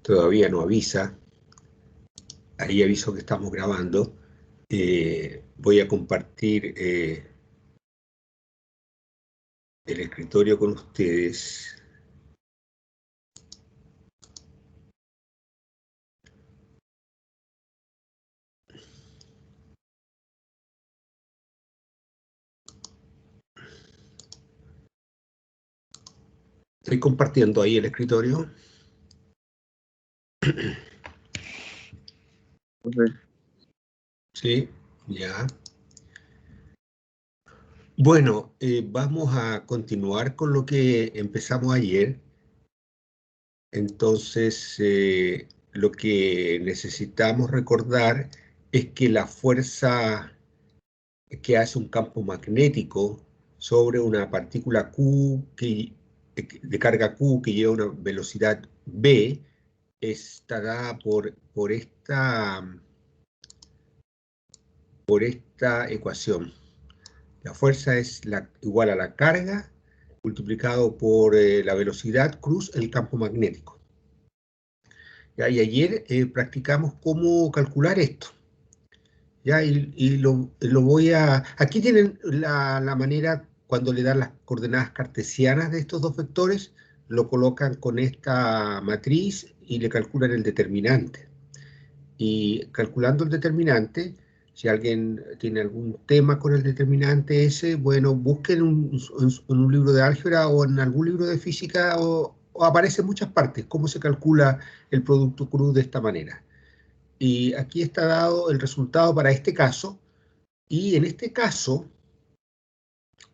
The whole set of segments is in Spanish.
todavía no avisa. Ahí aviso que estamos grabando. Voy a compartir el escritorio con ustedes. Estoy compartiendo ahí el escritorio. Sí, ya. Bueno, vamos a continuar con lo que empezamos ayer. Entonces, lo que necesitamos recordar es que la fuerza que hace un campo magnético sobre una partícula Q de carga Q que lleva una velocidad V está dada por esta ecuación. La fuerza es igual a la carga multiplicado por la velocidad cruz el campo magnético. ¿Ya? Y ayer practicamos cómo calcular esto. ¿Ya? Y lo voy a... Aquí tienen la manera, cuando le dan las coordenadas cartesianas de estos dos vectores, lo colocan con esta matriz y le calculan el determinante. Y calculando el determinante, si alguien tiene algún tema con el determinante ese, bueno, busquen en un libro de álgebra o en algún libro de física o aparece en muchas partes cómo se calcula el producto cruz de esta manera. Y aquí está dado el resultado para este caso, y en este caso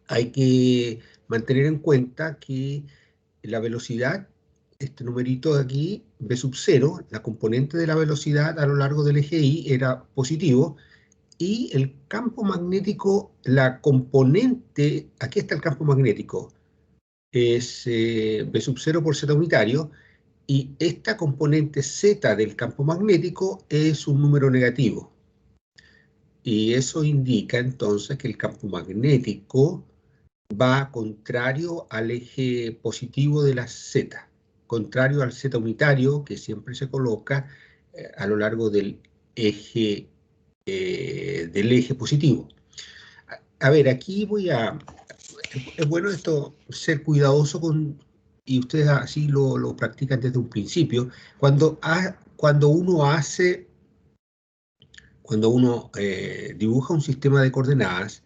hay que mantener en cuenta que la velocidad, este numerito de aquí, v sub 0, la componente de la velocidad a lo largo del eje Y era positivo, y el campo magnético, la componente, aquí está el campo magnético, es v sub 0 por z unitario, y esta componente z del campo magnético es un número negativo. Y eso indica entonces que el campo magnético va contrario al eje positivo de la z, contrario al z unitario que siempre se coloca a lo largo del eje positivo. A ver, aquí es bueno esto, ser cuidadoso y ustedes así lo practican desde un principio. Cuando uno dibuja un sistema de coordenadas,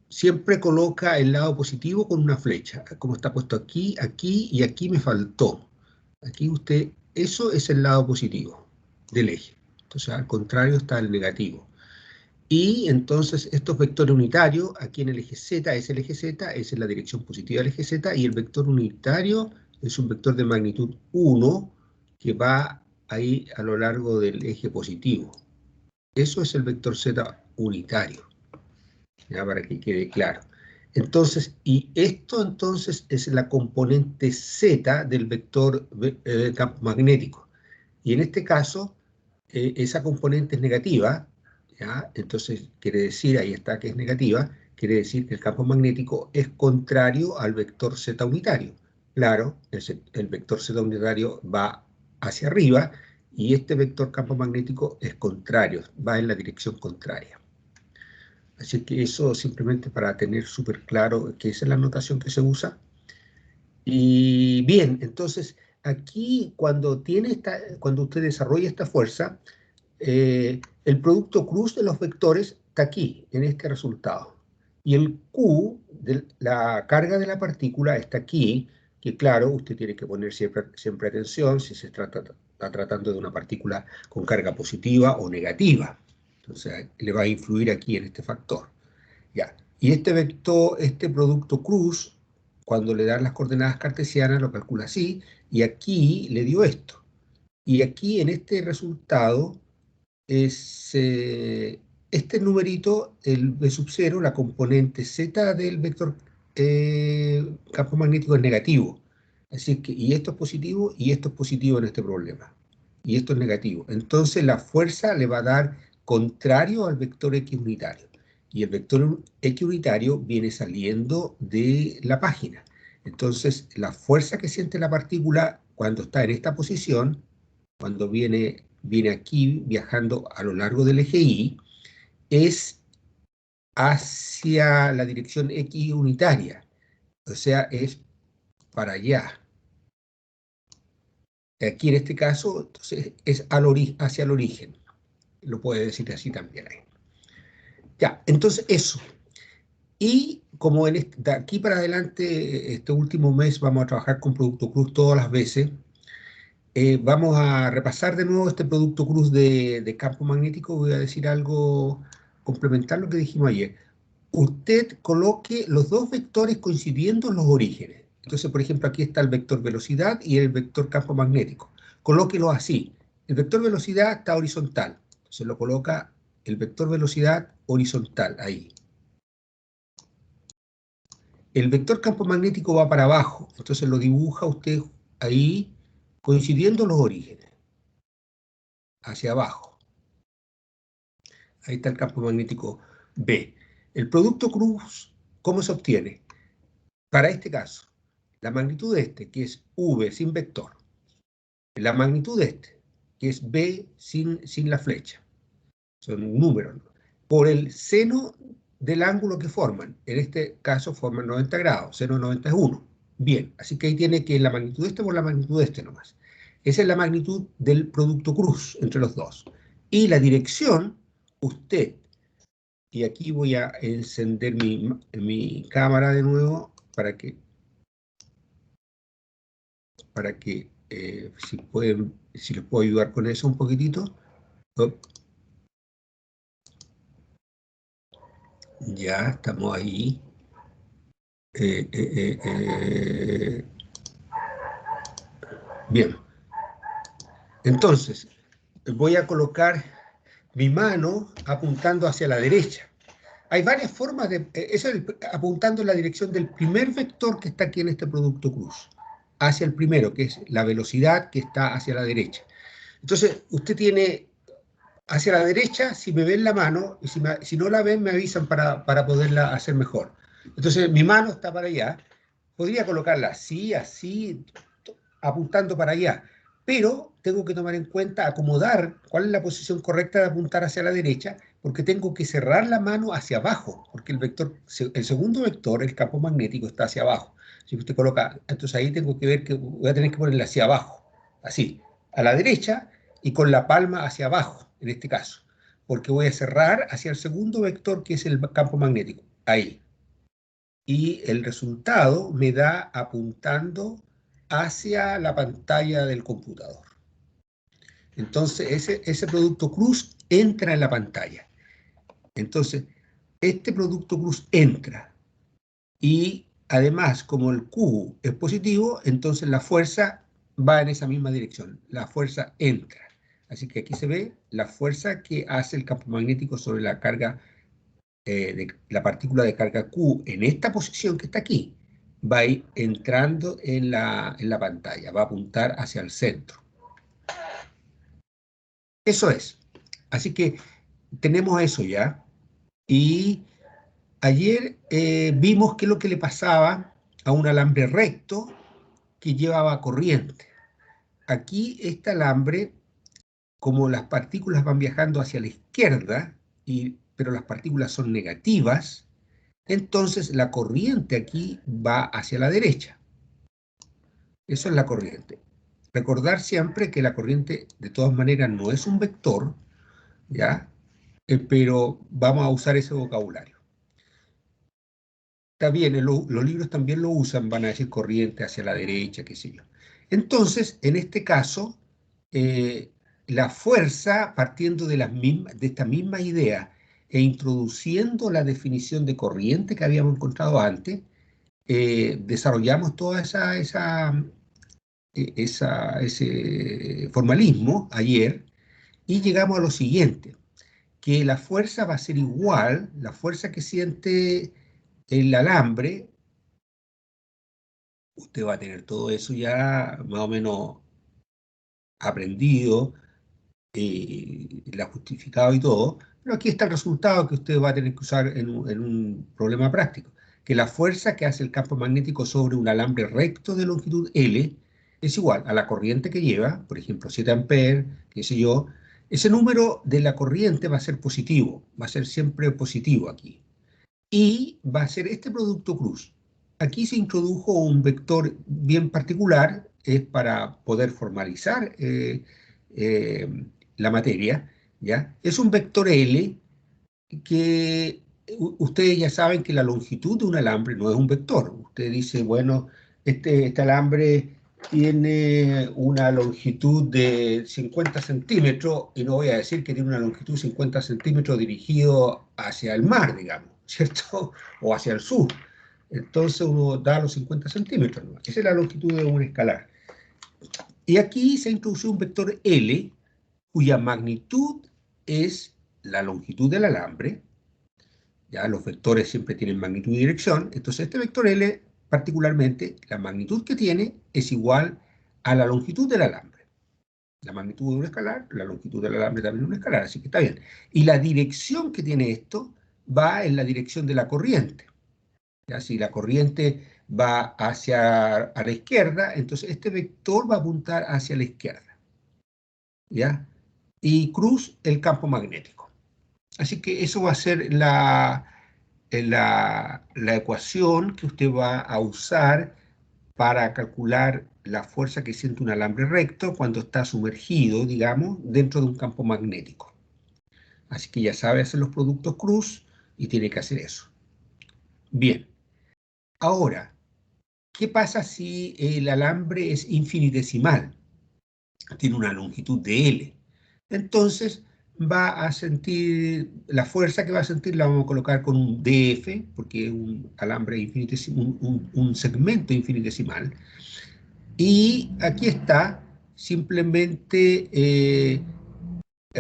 siempre coloca el lado positivo con una flecha, como está puesto aquí, aquí y aquí me faltó. Aquí eso es el lado positivo del eje. Entonces, al contrario está el negativo. Y entonces estos vectores unitarios, aquí en el eje Z es el eje Z, esa es la dirección positiva del eje Z, y el vector unitario es un vector de magnitud 1 que va ahí a lo largo del eje positivo. Eso es el vector Z unitario, ya para que quede claro. Entonces, y esto entonces es la componente Z del vector campo magnético. Y en este caso, esa componente es negativa, ¿ya? Entonces quiere decir, ahí está que es negativa, quiere decir que el campo magnético es contrario al vector Z unitario. Claro, el vector Z unitario va hacia arriba y este vector campo magnético es contrario, va en la dirección contraria. Así que eso simplemente para tener súper claro que esa es la notación que se usa. Y bien, entonces aquí cuando usted desarrolla esta fuerza, el producto cruz de los vectores está aquí, en este resultado. Y el Q, de la carga de la partícula, está aquí, que claro, usted tiene que poner siempre atención si se está tratando de una partícula con carga positiva o negativa. Entonces le va a influir aquí en este factor. Ya. Y este vector, este producto cruz, cuando le dan las coordenadas cartesianas, lo calcula así, y aquí le dio esto. Y aquí en este resultado es este numerito, el v sub 0, la componente z del vector campo magnético es negativo. Así que, y esto es positivo, y esto es positivo en este problema. Y esto es negativo. Entonces la fuerza le va a dar contrario al vector x unitario. Y el vector x unitario viene saliendo de la página. Entonces la fuerza que siente la partícula cuando está en esta posición, cuando viene aquí viajando a lo largo del eje Y, es hacia la dirección X unitaria, o sea, es para allá. Aquí en este caso, entonces, es hacia el origen. Lo puede decir así también ahí. Ya, entonces eso. Y como de aquí para adelante, este último mes, vamos a trabajar con Producto Cruz todas las veces, vamos a repasar de nuevo este Producto Cruz de campo magnético. Voy a decir algo, complementar lo que dijimos ayer. Usted coloque los dos vectores coincidiendo en los orígenes. Entonces, por ejemplo, aquí está el vector velocidad y el vector campo magnético. Colóquelos así. El vector velocidad está horizontal. Se lo coloca el vector velocidad horizontal, ahí. El vector campo magnético va para abajo, entonces lo dibuja usted ahí, coincidiendo los orígenes, hacia abajo. Ahí está el campo magnético B. El producto cruz, ¿cómo se obtiene? Para este caso, la magnitud de este, que es V sin vector, la magnitud de este, que es B sin la flecha, son números, ¿no? Por el seno del ángulo que forman. En este caso forman 90 grados, seno de 90 es 1. Bien, así que ahí tiene que la magnitud de este por la magnitud de este nomás. Esa es la magnitud del producto cruz entre los dos. Y la dirección, usted, y aquí voy a encender mi cámara de nuevo para que si les puedo ayudar con eso un poquitito. Ya estamos ahí. Bien, entonces voy a colocar mi mano apuntando hacia la derecha. Hay varias formas de... Eso es apuntando en la dirección del primer vector que está aquí en este producto cruz, hacia el primero, que es la velocidad que está hacia la derecha. Entonces, usted tiene hacia la derecha, si me ven la mano, y si no la ven, me avisan para poderla hacer mejor. Entonces, mi mano está para allá. Podría colocarla así, así, apuntando para allá, pero tengo que tomar en cuenta, acomodar cuál es la posición correcta de apuntar hacia la derecha, porque tengo que cerrar la mano hacia abajo, porque el segundo vector, el campo magnético, está hacia abajo. Si usted coloca, entonces ahí tengo que ver que voy a tener que ponerla hacia abajo, así, a la derecha y con la palma hacia abajo, en este caso, porque voy a cerrar hacia el segundo vector, que es el campo magnético, ahí. Y el resultado me da apuntando hacia la pantalla del computador. Entonces, ese producto cruz entra en la pantalla. Entonces, este producto cruz entra. Y además, como el Q es positivo, entonces la fuerza va en esa misma dirección. La fuerza entra. Así que aquí se ve la fuerza que hace el campo magnético sobre la carga, de la partícula de carga Q en esta posición que está aquí. Va a ir entrando en la pantalla, va a apuntar hacia el centro. Eso es. Así que tenemos eso ya. Y ayer vimos qué es lo que le pasaba a un alambre recto que llevaba corriente. Aquí este alambre, como las partículas van viajando hacia la izquierda, pero las partículas son negativas, entonces la corriente aquí va hacia la derecha. Eso es la corriente. Recordar siempre que la corriente de todas maneras no es un vector, ¿ya? Pero vamos a usar ese vocabulario. Está bien, los libros también lo usan, van a decir corriente hacia la derecha, qué sé yo. Entonces, en este caso, la fuerza, partiendo de esta misma idea e introduciendo la definición de corriente que habíamos encontrado antes, desarrollamos toda ese formalismo ayer y llegamos a lo siguiente, que la fuerza va a ser igual, la fuerza que siente el alambre, usted va a tener todo eso ya más o menos aprendido, la justificado y todo, pero aquí está el resultado que usted va a tener que usar en un problema práctico, que la fuerza que hace el campo magnético sobre un alambre recto de longitud L es igual a la corriente que lleva, por ejemplo, 7 amperes, qué sé yo. Ese número de la corriente va a ser positivo, va a ser siempre positivo aquí. Y va a ser este producto cruz. Aquí se introdujo un vector bien particular, es para poder formalizar la materia, ¿ya? Es un vector L que ustedes ya saben que la longitud de un alambre no es un vector. Usted dice, bueno, este alambre tiene una longitud de 50 centímetros y no voy a decir que tiene una longitud de 50 centímetros dirigido hacia el mar, digamos, ¿cierto? O hacia el sur. Entonces uno da los 50 centímetros, ¿no? Esa es la longitud de un escalar. Y aquí se introduce un vector L cuya magnitud es la longitud del alambre. Ya los vectores siempre tienen magnitud y dirección, entonces este vector L particularmente, la magnitud que tiene es igual a la longitud del alambre. La magnitud de un escalar, la longitud del alambre también es un escalar, así que está bien. Y la dirección que tiene esto va en la dirección de la corriente. ¿Ya? Si la corriente va hacia a la izquierda, entonces este vector va a apuntar hacia la izquierda. ¿Ya? Y cruz el campo magnético. Así que eso va a ser la ecuación que usted va a usar para calcular la fuerza que siente un alambre recto cuando está sumergido, digamos, dentro de un campo magnético. Así que ya sabe hacer los productos cruz y tiene que hacer eso. Bien, ahora, ¿qué pasa si el alambre es infinitesimal? Tiene una longitud de L. Entonces va a sentir, la fuerza que va a sentir la vamos a colocar con un DF, porque es un alambre infinitesimal, un segmento infinitesimal. Y aquí está, simplemente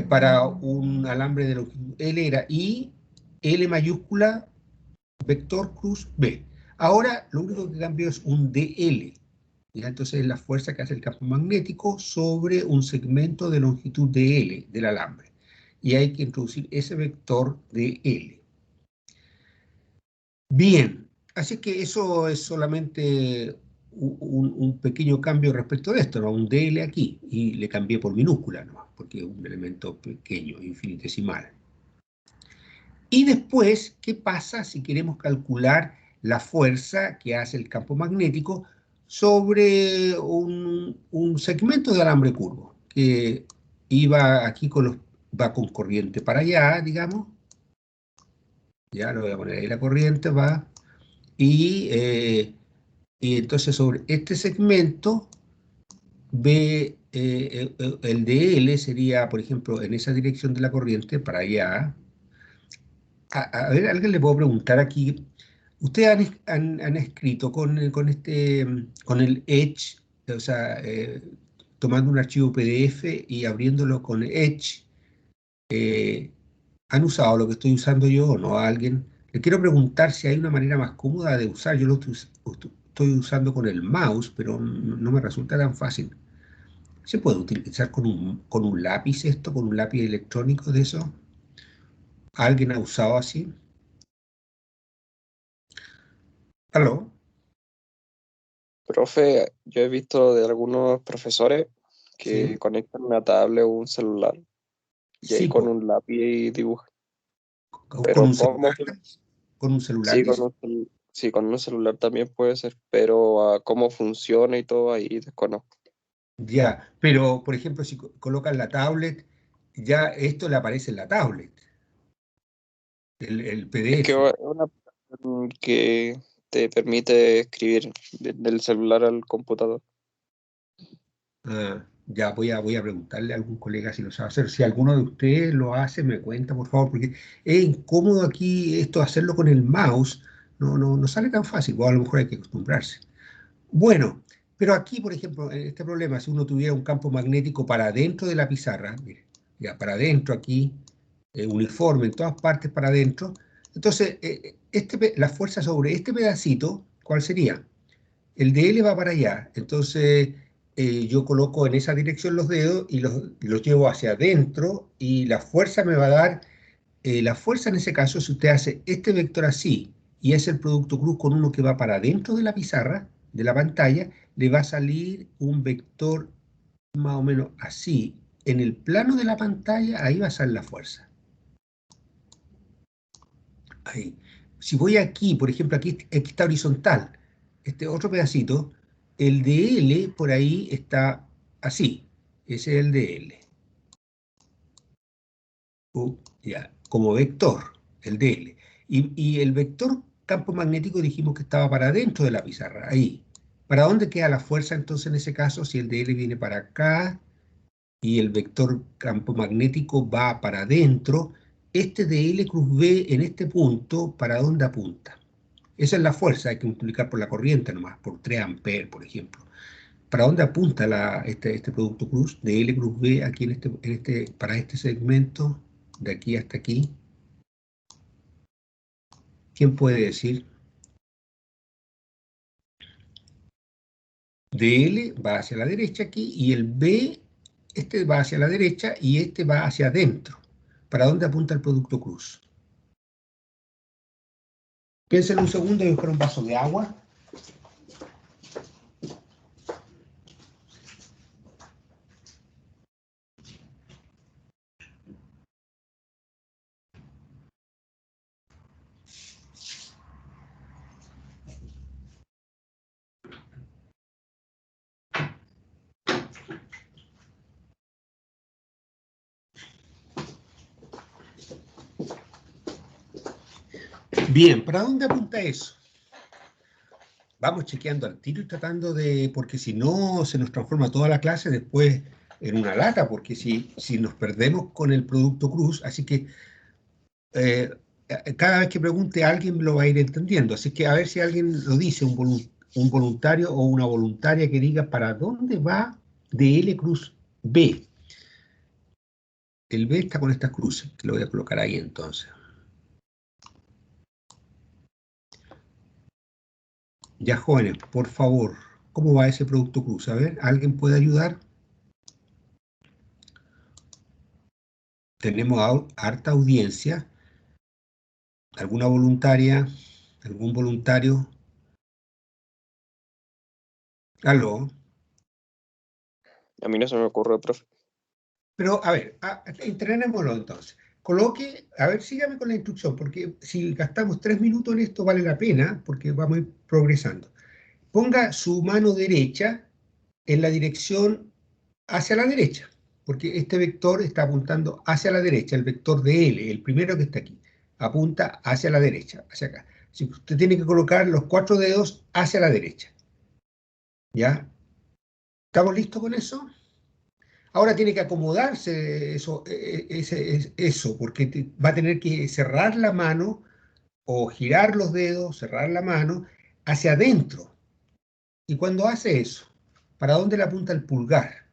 para un alambre de longitud L era I, L mayúscula, vector cruz B. Ahora lo único que cambió es un DL. ¿Ya? Entonces es la fuerza que hace el campo magnético sobre un segmento de longitud de L del alambre. Y hay que introducir ese vector de L. Bien, así que eso es solamente un pequeño cambio respecto de esto, ¿no? Un DL aquí, y le cambié por minúscula, ¿no? Porque es un elemento pequeño, infinitesimal. Y después, ¿qué pasa si queremos calcular la fuerza que hace el campo magnético sobre un segmento de alambre curvo? Que iba aquí va con corriente para allá, digamos. Ya lo voy a poner ahí, la corriente va. Y entonces sobre este segmento, el de L sería, por ejemplo, en esa dirección de la corriente para allá. A ver, alguien le puedo preguntar aquí. ¿Ustedes han escrito con el Edge, o sea, tomando un archivo PDF y abriéndolo con Edge, eh, han usado lo que estoy usando yo o no a alguien? Le quiero preguntar si hay una manera más cómoda de usar. Yo lo estoy usando con el mouse, pero no me resulta tan fácil. ¿Se puede utilizar con un lápiz esto, con un lápiz electrónico de eso? ¿Alguien ha usado así? ¿Aló? Profe, yo he visto de algunos profesores que Sí, conectan una tablet o un celular y ahí sí, con un lápiz dibujan. con Pero un ¿cómo? celular, con un celular, Sí, dice. sí, con un celular también puede ser, pero cómo funciona y todo ahí desconozco. Ya, pero por ejemplo, si colocan la tablet, ya esto le aparece en la tablet, el Es que PDF. es una aplicación que te permite escribir del celular al computador. Ya voy a preguntarle a algún colega si lo sabe hacer. Si alguno de ustedes lo hace, me cuenta, por favor, porque es incómodo aquí esto hacerlo con el mouse. No sale tan fácil, o a lo mejor hay que acostumbrarse. Bueno, pero aquí, por ejemplo, en este problema, si uno tuviera un campo magnético para adentro de la pizarra, mire, ya para adentro aquí, uniforme en todas partes para adentro, entonces la fuerza sobre este pedacito, ¿cuál sería? El de L va para allá, entonces yo coloco en esa dirección los dedos y los llevo hacia adentro y la fuerza me va a dar, la fuerza en ese caso, si usted hace este vector así y es el producto cruz con uno que va para adentro de la pizarra, de la pantalla, le va a salir un vector más o menos así. En el plano de la pantalla, ahí va a salir la fuerza. Ahí. Si voy aquí, por ejemplo, aquí está horizontal, este otro pedacito, el dl por ahí está así. Ese es el dl. Ya, como vector, el dl. Y el vector campo magnético dijimos que estaba para adentro de la pizarra, ahí. ¿Para dónde queda la fuerza entonces en ese caso? Si el dl viene para acá y el vector campo magnético va para adentro, este dl cruz b en este punto, ¿para dónde apunta? Esa es la fuerza, hay que multiplicar por la corriente nomás, por 3 amperes, por ejemplo. ¿Para dónde apunta este producto cruz de L cruz B aquí para este segmento, de aquí hasta aquí? ¿Quién puede decir? DL va hacia la derecha aquí y el B, este va hacia la derecha y este va hacia adentro. ¿Para dónde apunta el producto cruz? Piénsenlo un segundo y buscar un vaso de agua. Bien, ¿para dónde apunta eso? Vamos chequeando al tiro y tratando de, porque si no se nos transforma toda la clase después en una lata, porque si nos perdemos con el producto cruz, así que cada vez que pregunte alguien lo va a ir entendiendo, así que a ver si alguien lo dice, un voluntario o una voluntaria que diga para dónde va de L cruz B. El B está con estas cruces, que lo voy a colocar ahí entonces. Ya jóvenes, por favor, ¿cómo va ese producto cruz? A ver, ¿alguien puede ayudar? Tenemos harta audiencia. ¿Alguna voluntaria? ¿Algún voluntario? ¿Aló? A mí no se me ocurre, profe. Pero, a ver, entrenémoslo entonces. Coloque, a ver, sígame con la instrucción, porque si gastamos 3 minutos en esto vale la pena, porque vamos a ir progresando. Ponga su mano derecha en la dirección hacia la derecha, porque este vector está apuntando hacia la derecha, el vector de L, el primero que está aquí, apunta hacia la derecha, hacia acá. Así que usted tiene que colocar los 4 dedos hacia la derecha. ¿Ya? ¿Estamos listos con eso? Ahora tiene que acomodarse eso, porque va a tener que cerrar la mano o girar los dedos, cerrar la mano hacia adentro. Y cuando hace eso, ¿para dónde le apunta el pulgar?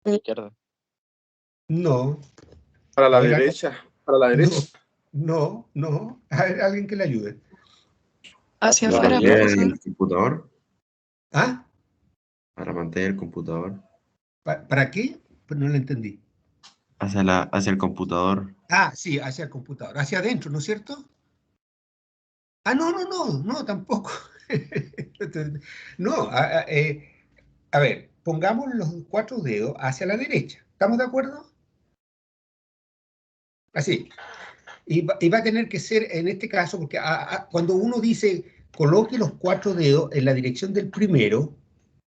Izquierda. No, Para a la ver, derecha, para la no, derecha. no. A ver, alguien que le ayude. Hacia La afuera, pantalla profesor. del computador. ¿Ah? Para la pantalla del computador. ¿Para qué? Pues no lo entendí. Hacia el computador. Ah, sí, hacia el computador, hacia adentro, ¿no es cierto? Ah, no, tampoco. No, a ver, pongamos los 4 dedos hacia la derecha. ¿Estamos de acuerdo? Así. Y va a tener que ser en este caso, porque cuando uno dice coloque los 4 dedos en la dirección del primero,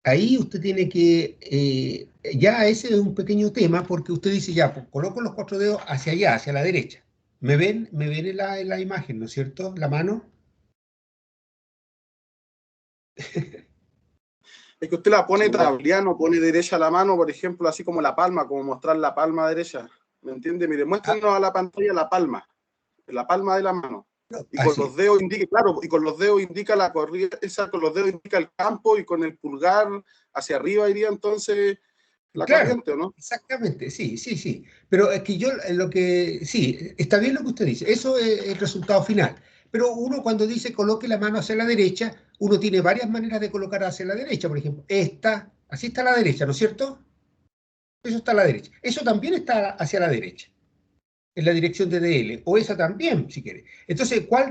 ahí usted tiene que, ya ese es un pequeño tema, porque usted dice ya, pues, coloco los 4 dedos hacia allá, hacia la derecha. ¿Me ven en la imagen, ¿no es cierto? La mano. Es que usted la pone Sí, tableano, pone derecha la mano, por ejemplo, así como la palma, como mostrar la palma derecha. ¿Me entiende? Mire, muéstrenos a la pantalla la palma de la mano. Y con Así. los dedos indica, claro, y con los dedos indica la corriente, con los dedos indica el campo y con el pulgar hacia arriba iría entonces la Claro, corriente, ¿o no? exactamente, sí. Pero es que sí, está bien lo que usted dice, eso es el resultado final. Pero uno cuando dice coloque la mano hacia la derecha, uno tiene varias maneras de colocar hacia la derecha. Por ejemplo, así está a la derecha, ¿no es cierto? Eso está a la derecha. Eso también está hacia la derecha. en la dirección de DL, o esa también, si quiere. Entonces, ¿cuál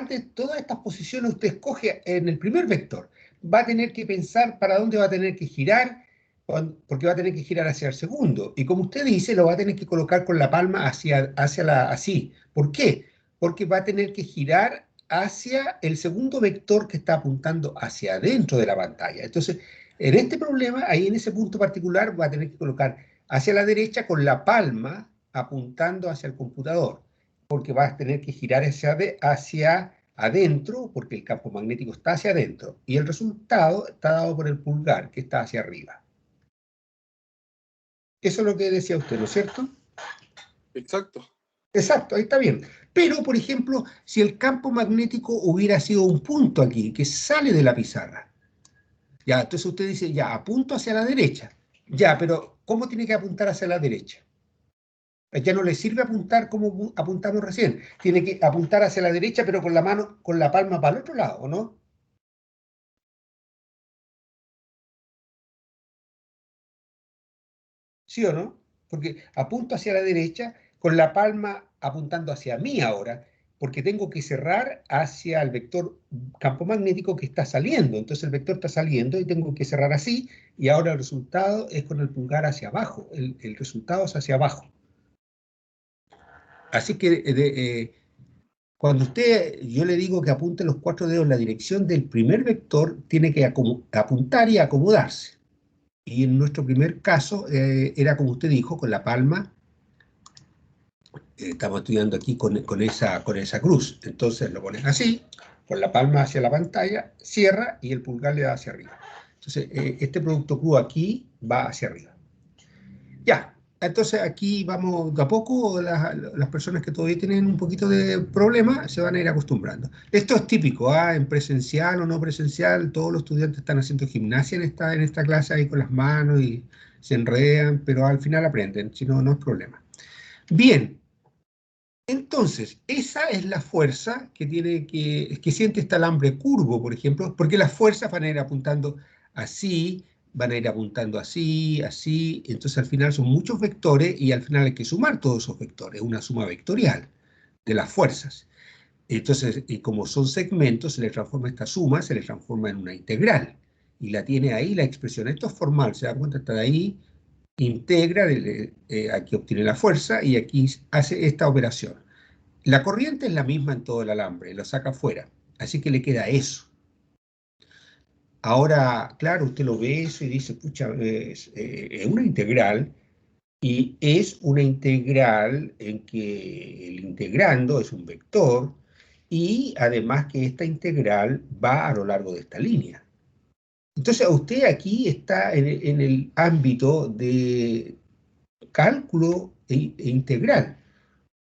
de todas estas posiciones usted escoge en el primer vector? Va a tener que pensar para dónde va a tener que girar, porque va a tener que girar hacia el segundo. Y como usted dice, lo va a tener que colocar con la palma así. ¿Por qué? Porque va a tener que girar hacia el segundo vector que está apuntando hacia adentro de la pantalla. Entonces, en este problema, ahí en ese punto particular, va a tener que colocar hacia la derecha con la palma apuntando hacia el computador, porque vas a tener que girar hacia adentro, porque el campo magnético está hacia adentro, y el resultado está dado por el pulgar, que está hacia arriba. Eso es lo que decía usted, ¿no es cierto? Exacto. Exacto, ahí está bien. Pero, por ejemplo, si el campo magnético hubiera sido un punto aquí, que sale de la pizarra, ya, entonces usted dice, ya, apunto hacia la derecha. Ya, pero ¿cómo tiene que apuntar hacia la derecha? Ya no le sirve apuntar como apuntamos recién. Tiene que apuntar hacia la derecha, pero con la mano, con la palma para el otro lado, ¿o no? ¿Sí o no? Porque apunto hacia la derecha, con la palma apuntando hacia mí ahora, porque tengo que cerrar hacia el vector campo magnético que está saliendo. Entonces el vector está saliendo y tengo que cerrar así, y ahora el resultado es con el pulgar hacia abajo. El resultado es hacia abajo. Así que cuando yo le digo que apunte los 4 dedos en la dirección del primer vector, tiene que apuntar y acomodarse. Y en nuestro primer caso era como usted dijo, con la palma, estamos estudiando aquí con esa cruz. Entonces lo pones así, con la palma hacia la pantalla, cierra y el pulgar le da hacia arriba. Entonces este producto cruz aquí va hacia arriba. Ya. Entonces aquí vamos de a poco, las personas que todavía tienen un poquito de problema se van a ir acostumbrando. Esto es típico, en presencial o no presencial, todos los estudiantes están haciendo gimnasia en esta clase ahí con las manos y se enredan, pero al final aprenden, si no, no es problema. Bien, entonces esa es la fuerza que siente este alambre curvo, por ejemplo, porque las fuerzas van a ir apuntando así, van a ir apuntando así, así, entonces al final son muchos vectores y al final hay que sumar todos esos vectores, una suma vectorial de las fuerzas. Entonces, y como son segmentos, se le transforma esta suma, se le transforma en una integral, y la tiene ahí la expresión. Esto es formal, se da cuenta, está ahí, integra, aquí obtiene la fuerza y aquí hace esta operación. La corriente es la misma en todo el alambre, lo saca fuera, así que le queda eso. Ahora, claro, usted lo ve eso y dice, pucha, es una integral, y es una integral en que el integrando es un vector, y además que esta integral va a lo largo de esta línea. Entonces, usted aquí está en el ámbito de cálculo e integral.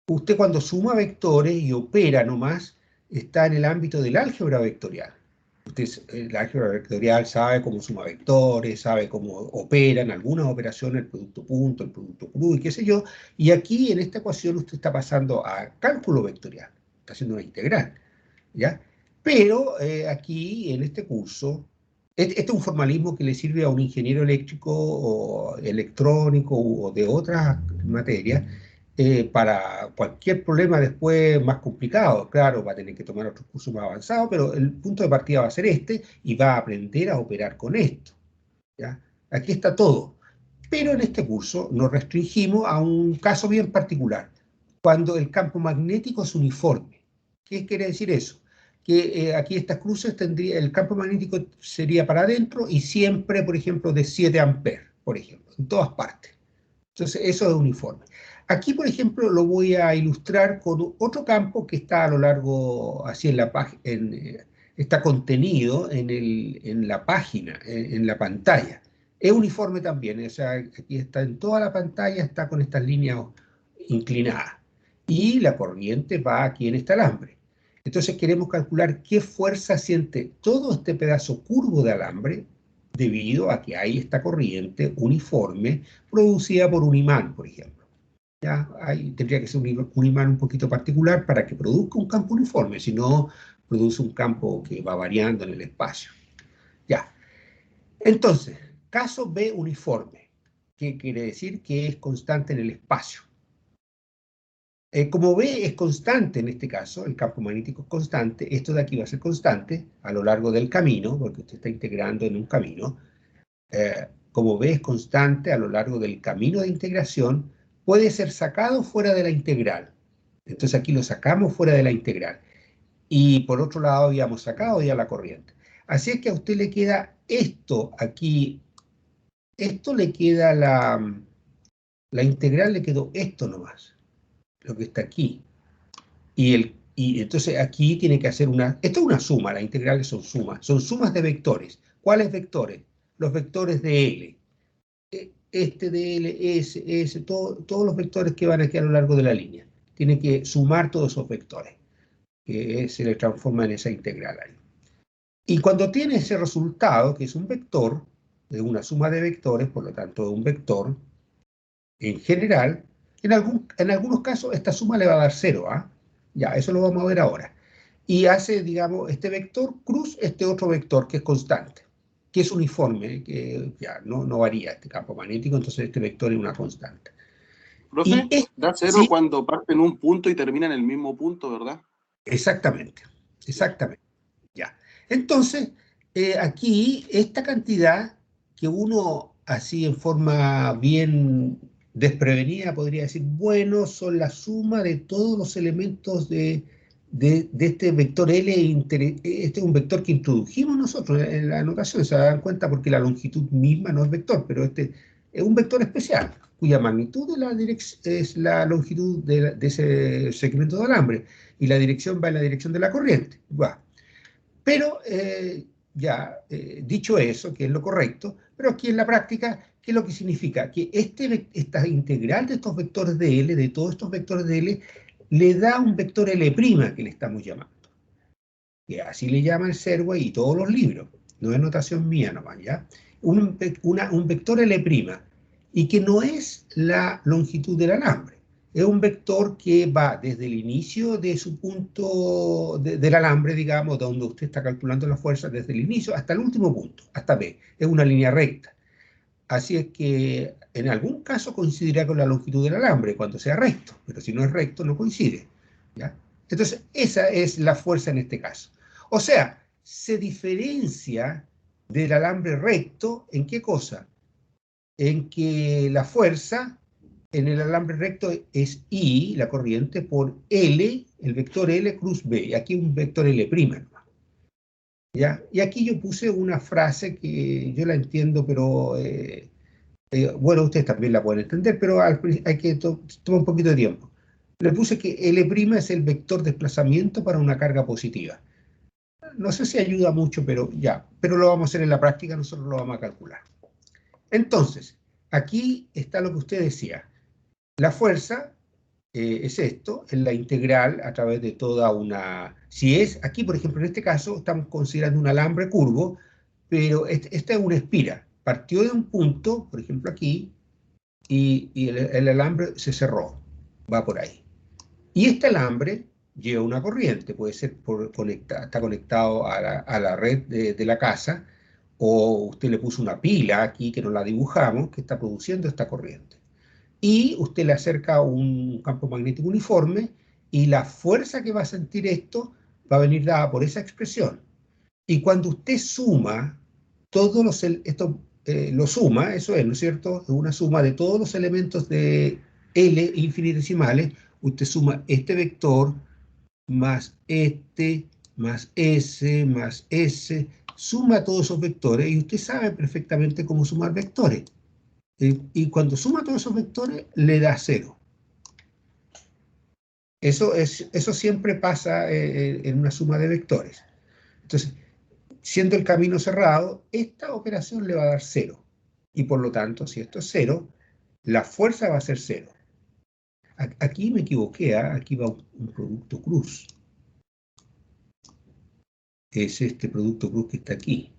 Usted cuando suma vectores y opera nomás, está en el ámbito del álgebra vectorial. Usted, el álgebra vectorial sabe cómo suma vectores, sabe cómo operan algunas operaciones, el producto punto, el producto cruz, y qué sé yo. Y aquí en esta ecuación usted está pasando a cálculo vectorial, está haciendo una integral, ¿ya? Pero aquí en este curso, este es un formalismo que le sirve a un ingeniero eléctrico o electrónico o de otras materias, para cualquier problema después más complicado. Claro, va a tener que tomar otros cursos más avanzados, pero el punto de partida va a ser este y va a aprender a operar con esto, ¿ya? Aquí está todo. Pero en este curso nos restringimos a un caso bien particular, cuando el campo magnético es uniforme. ¿Qué quiere decir eso? Que aquí estas cruces el campo magnético sería para adentro y siempre, por ejemplo, de 7 amperes, por ejemplo, en todas partes. Entonces, eso es uniforme. Aquí, por ejemplo, lo voy a ilustrar con otro campo que está a lo largo, así en la página, está contenido en la página, en la pantalla. Es uniforme también, o sea, aquí está en toda la pantalla, está con estas líneas inclinadas. Y la corriente va aquí en este alambre. Entonces queremos calcular qué fuerza siente todo este pedazo curvo de alambre debido a que hay esta corriente uniforme producida por un imán, por ejemplo. ¿Ya? Ahí tendría que ser un imán un poquito particular para que produzca un campo uniforme, si no, produce un campo que va variando en el espacio. Ya. Entonces, caso B uniforme, que quiere decir que es constante en el espacio. Como ve, es constante en este caso, el campo magnético es constante, esto de aquí va a ser constante a lo largo del camino, porque usted está integrando en un camino. Como ve, es constante a lo largo del camino de integración, puede ser sacado fuera de la integral. Entonces aquí lo sacamos fuera de la integral. Y por otro lado habíamos sacado ya la corriente. Así es que a usted le queda esto aquí, esto le queda la integral, le quedó esto nomás, lo que está aquí. Y entonces aquí tiene que hacer una, esto es una suma, las integrales son sumas de vectores. ¿Cuáles vectores? Los vectores de L. Este de L, S, todos los vectores que van aquí a lo largo de la línea. Tiene que sumar todos esos vectores, que se le transforma en esa integral ahí. Y cuando tiene ese resultado, que es un vector, de una suma de vectores, por lo tanto de un vector, en general, en algunos casos esta suma le va a dar 0, ¿ah? Ya, eso lo vamos a ver ahora. Y hace, digamos, este vector cruz este otro vector que es constante, que es uniforme, que ya no varía este campo magnético, entonces este vector es una constante. Profe, Y da 0 sí, cuando parte en un punto y termina en el mismo punto, ¿verdad? exactamente, exactamente. Ya. Entonces, aquí esta cantidad que uno así en forma bien desprevenida podría decir, bueno, son la suma de todos los elementos de este vector L, este es un vector que introdujimos nosotros en la notación, se dan cuenta porque la longitud misma no es vector, pero este es un vector especial, cuya magnitud es la longitud de ese segmento de alambre, y la dirección va en la dirección de la corriente. Va. Pero dicho eso, que es lo correcto, pero aquí en la práctica, ¿qué es lo que significa? Que esta integral de estos vectores de L, de todos estos vectores de L, le da un vector L' que le estamos llamando. Que así le llama el Serway y todos los libros. No es notación mía nomás, ¿ya? Un vector L', y que no es la longitud del alambre. Es un vector que va desde el inicio de su punto del alambre, digamos, donde usted está calculando la fuerza, desde el inicio hasta el último punto, hasta B. Es una línea recta. Así es que en algún caso coincidirá con la longitud del alambre cuando sea recto, pero si no es recto no coincide, ¿ya? Entonces esa es la fuerza en este caso. O sea, se diferencia del alambre recto ¿en qué cosa? En que la fuerza en el alambre recto es I, la corriente, por L, el vector L cruz B. Y aquí un vector L', ¿ya? Y aquí yo puse una frase que yo la entiendo, pero bueno, ustedes también la pueden entender, pero hay que tomar un poquito de tiempo. Le puse que L' es el vector desplazamiento para una carga positiva. No sé si ayuda mucho, pero ya. Pero lo vamos a hacer en la práctica, nosotros lo vamos a calcular. Entonces, aquí está lo que usted decía. La fuerza es esto, es la integral a través de toda una... Si es, aquí por ejemplo, en este caso, estamos considerando un alambre curvo, pero esta es una espira. Partió de un punto, por ejemplo aquí, y el alambre se cerró, va por ahí. Y este alambre lleva una corriente, puede ser está conectado a la red de la casa, o usted le puso una pila aquí que no la dibujamos, que está produciendo esta corriente. Y usted le acerca un campo magnético uniforme, y la fuerza que va a sentir esto va a venir dada por esa expresión. Y cuando usted suma todos lo suma, eso es, ¿no es cierto? Es una suma de todos los elementos de L infinitesimales. Usted suma este vector más este, más S, suma todos esos vectores y usted sabe perfectamente cómo sumar vectores. Y cuando suma todos esos vectores, le da 0. Eso siempre pasa en una suma de vectores. Entonces, siendo el camino cerrado, esta operación le va a dar 0. Y por lo tanto, si esto es 0, la fuerza va a ser 0. Aquí me equivoqué, aquí va un producto cruz. Es este producto cruz que está aquí.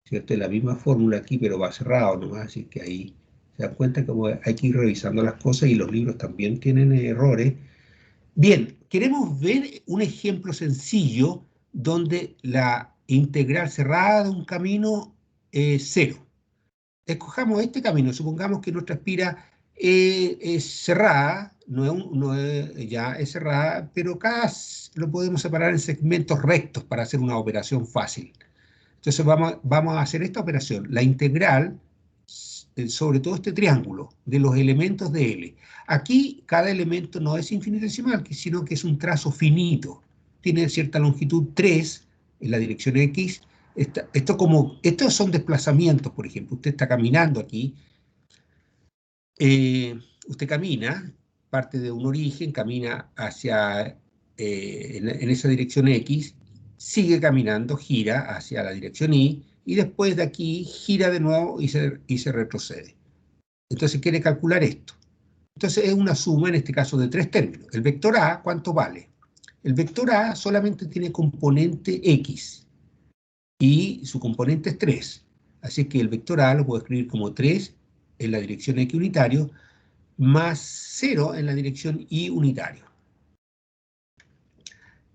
¿Cierto? Es la misma fórmula aquí, pero va cerrado nomás, así que ahí se dan cuenta que hay que ir revisando las cosas y los libros también tienen errores. Bien, queremos ver un ejemplo sencillo donde la integral cerrada de un camino es 0. Escojamos este camino, supongamos que nuestra espira Es cerrada, ya es cerrada, pero lo podemos separar en segmentos rectos para hacer una operación fácil. Entonces vamos a hacer esta operación, la integral sobre todo este triángulo de los elementos de L. Aquí cada elemento no es infinitesimal, sino que es un trazo finito. Tiene cierta longitud 3 en la dirección X. Estos son desplazamientos, por ejemplo. Usted está caminando aquí. Usted camina, parte de un origen, camina hacia, en esa dirección X, sigue caminando, gira hacia la dirección Y, y después de aquí gira de nuevo y se retrocede. Entonces quiere calcular esto. Entonces es una suma, en este caso, de 3 términos. El vector A, ¿cuánto vale? El vector A solamente tiene componente X, y su componente es 3. Así que el vector A lo puedo escribir como 3 en la dirección X unitario, más 0 en la dirección Y unitario.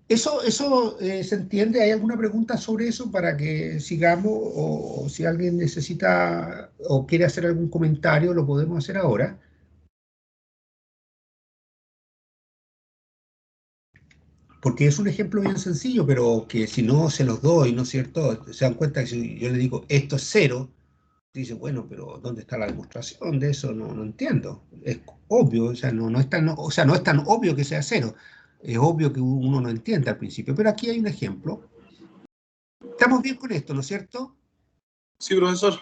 ¿Eso se entiende? ¿Hay alguna pregunta sobre eso para que sigamos? O si alguien necesita o quiere hacer algún comentario, lo podemos hacer ahora. Porque es un ejemplo bien sencillo, pero que si no se los doy, ¿no es cierto? Se dan cuenta que si yo le digo esto es 0, dice, bueno, pero ¿dónde está la demostración de eso? No entiendo. Es obvio, o sea, no es tan obvio que sea 0. Es obvio que uno no entiende al principio, pero aquí hay un ejemplo. ¿Estamos bien con esto, no es cierto? Sí, profesor.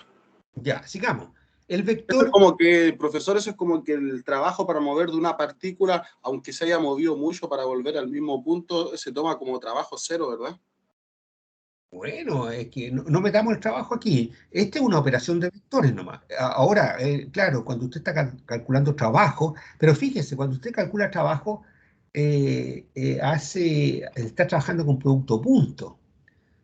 Ya, sigamos. El Eso vector... es como que, profesor, eso es como que el trabajo para mover de una partícula, aunque se haya movido mucho para volver al mismo punto, se toma como trabajo 0, ¿verdad? Bueno, es que no metamos el trabajo aquí. Esta es una operación de vectores nomás. Ahora, claro, cuando usted está calculando trabajo, pero fíjese, cuando usted calcula trabajo, está trabajando con producto punto.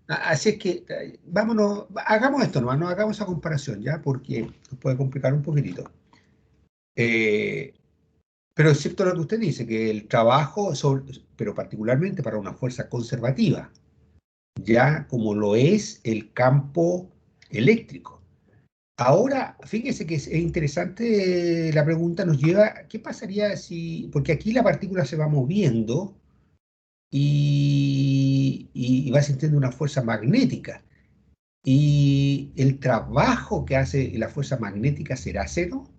Así es que, vámonos, hagamos esto nomás, no hagamos esa comparación, ¿ya? Porque nos puede complicar un poquitito. Pero es cierto lo que usted dice, que el trabajo, pero particularmente para una fuerza conservativa, ya como lo es el campo eléctrico. Ahora, fíjese que es interesante la pregunta, nos lleva, ¿qué pasaría si, porque aquí la partícula se va moviendo y va sintiendo una fuerza magnética, y el trabajo que hace la fuerza magnética será 0?